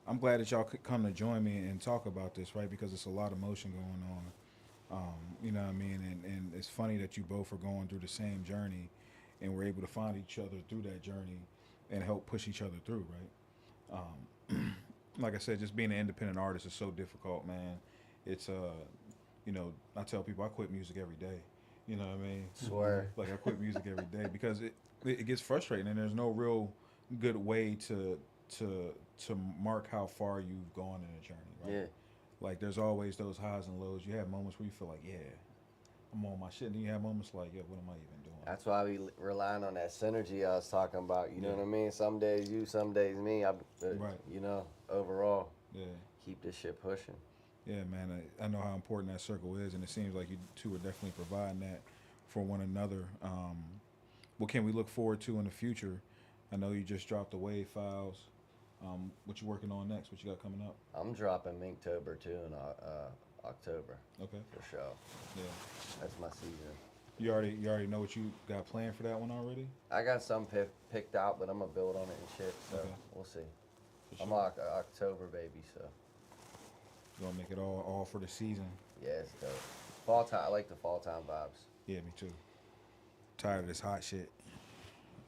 I'm glad that y'all could come to join me and talk about this, right? Because it's a lot of motion going on. You know what I mean? And it's funny that you both are going through the same journey and we're able to find each other through that journey and help push each other through, right? Like I said, just being an independent artist is so difficult, man. It's, you know, I tell people I quit music every day. You know what I mean? Swear. Like I quit music every day because it gets frustrating and there's no real good way to mark how far you've gone in a journey, right? Yeah. Like there's always those highs and lows. You have moments where you feel like, yeah, I'm on my shit. And then you have moments like, yeah, what am I even doing? That's why we relying on that synergy I was talking about. You know what I mean? Some days you, some days me. Right. You know, overall, Yeah. keep this shit pushing. Yeah, man. I know how important that circle is, and it seems like you two are definitely providing that for one another. What can we look forward to in the future? I know you just dropped the Wave Files. What you working on next? What you got coming up? I'm dropping Minktober too in October. Okay. For sure. Yeah. That's my season. You already know what you got planned for that one already? I got some picked out, but I'm gonna build on it and shit. So Okay. we'll see. For I'm sure. October baby, so You gonna make it all for the season? yeah, it's dope. Fall time. I like the fall time vibes. Yeah, me too. Tired of this hot shit.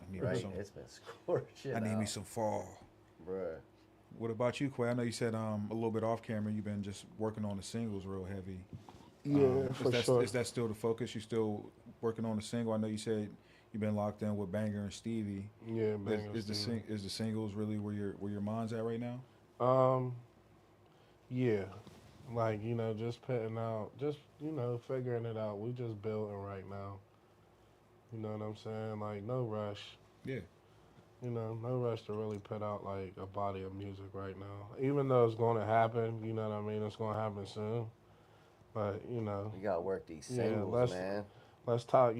I need me Right? some. It's been scorching. I need me out, some fall. bruh. What about you, Quay? I know you said a little bit off camera. You've been just working on the singles real heavy. Yeah, for sure. Is that still the focus? You still working on the single? I know you said you've been locked in with Banger and Stevie. Yeah, man. Is the singles really where your mind's at right now? Yeah, like just putting out, just figuring it out. We just building right now. You know what I'm saying? Like no rush. Yeah. No rush to really put out like a body of music right now. Even though it's going to happen, you know what I mean? It's going to happen soon. But, You gotta work these singles, let's man. let's talk,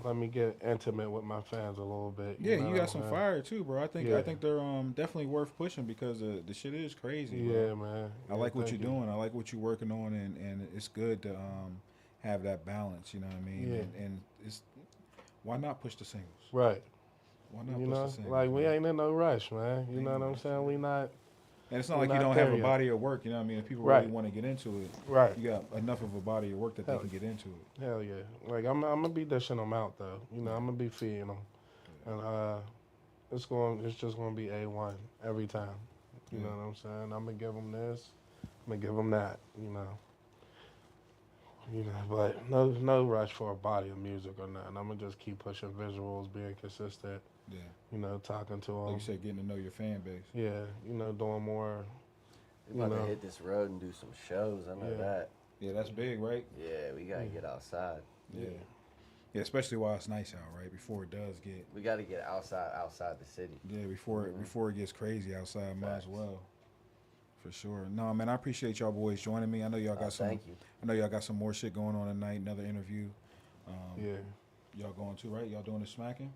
let me get intimate with my fans a little bit. Yeah, know you what got I'm some saying? fire too, bro. I think Yeah. they're definitely worth pushing because the shit is crazy. Yeah, bro. man. I Yeah, like what you're thank you. doing. I like what you're working on, and it's good to have that balance. You know what I mean? Yeah. And it's why not push the singles? Right. Why not push the singles? Like we man? ain't in no rush, man. You know what I'm rush, saying? We not. And it's not we're like you not don't have there a yet. body of work. You know what I mean? If people Right. really want to get into it, Right. you got enough of a body of work that Hell they can get into it. Hell yeah. Like I'm gonna be dishing them out though. I'm gonna be feeding them, and it's just gonna be A1 every time. You know what I'm saying? I'm gonna give them this. I'm gonna give them that. But no rush for a body of music or nothing. I'm gonna just keep pushing visuals, being consistent. Yeah. Talking to them. Like you said, getting to know your fan base. Yeah. Doing more. We about to hit this road and do some shows. I know Yeah. that. Yeah, that's big, right? Yeah, we gotta get outside. Yeah. Yeah, especially while it's nice out, right? Before it does get. We gotta get outside the city. Yeah, before it gets crazy outside, might as well. For sure. No, man, I appreciate y'all boys joining me. I know y'all got some. Thank you. I know y'all got some more shit going on tonight. Another interview. Yeah. Y'all going too, right? Y'all doing the smacking?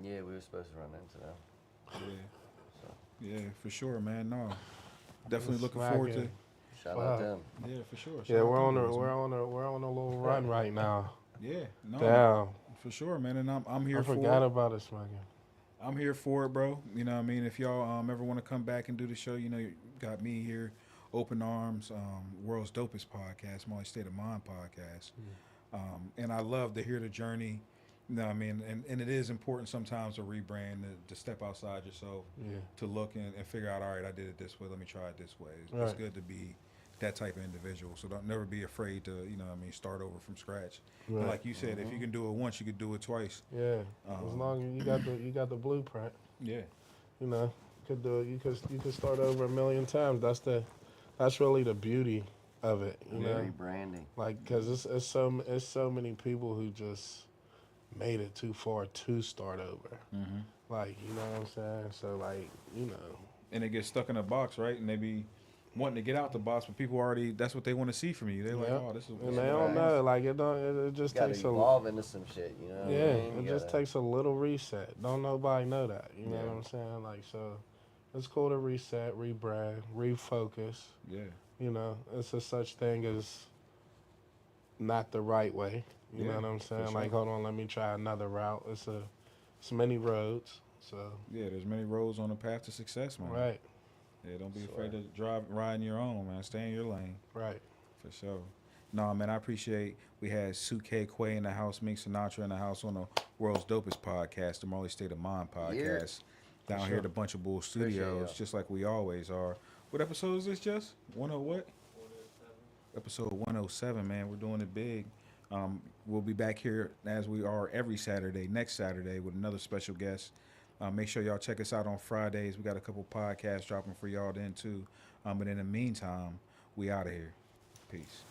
Yeah, we were supposed to run into them. Yeah. So Yeah, for sure, man. No, definitely looking forward to. Smacking. shout Wow. out them. Yeah, for sure. Shout Yeah, out we're to on you a boys, man. we're on a little run right now. Yeah, no, Damn. for sure, man. And I'm here I for forgot it. about it, smacking. I'm here for it, bro. You know what I mean? If y'all ever want to come back and do the show, you got me here, open arms, world's dopest podcast, Molly State of Mind podcast. And I love to hear the journey. You know what I mean? And it is important sometimes to rebrand, to step outside yourself, Yeah. to look and figure out, all right, I did it this way, let me try it this way. It's Right. good to be that type of individual. So don't never be afraid to, start over from scratch. And Right. like you said, if you can do it once, you could do it twice. Yeah. As long as you got the blueprint, Yeah. could do it. You could start over a million times. That's really the beauty of it. You know, Rebranding. like because it's so many people who just made it too far to start over. Mm-hmm. Like you know what I'm saying. So like And they get stuck in a box, right? And they be wanting to get out the box, but people already, that's what they want to see from you. They're like, Yep. oh, this is And they don't know. Like it just You gotta takes a evolve into some shit, you know? what I Yeah, mean? it You just gotta- takes a little reset. Don't nobody know that. You know Yeah. what I'm saying? Like, so it's cool to reset, rebrand, refocus. Yeah. It's a such thing as not the right way. You Yeah, know what I'm for saying? sure. Like, hold on, let me try another route. It's many roads. So, Yeah, there's many roads on the path to success, man. right, Yeah, don't be afraid to ride in your own, man. Stay in your lane. right. For sure. No, man, I appreciate we had Sukay Quay in the house, Mink Sinatra in the house on the world's dopest podcast, the Marley State of Mind podcast. Down here at the Bunch of Bull Studios, just like we always are. What episode is this, Jess? 10 what? 107. Episode 107, man. We're doing it big. We'll be back here as we are every Saturday, next Saturday, with another special guest. Make sure y'all check us out on Fridays. We got a couple podcasts dropping for y'all then, too. But in the meantime, we out of here. Peace.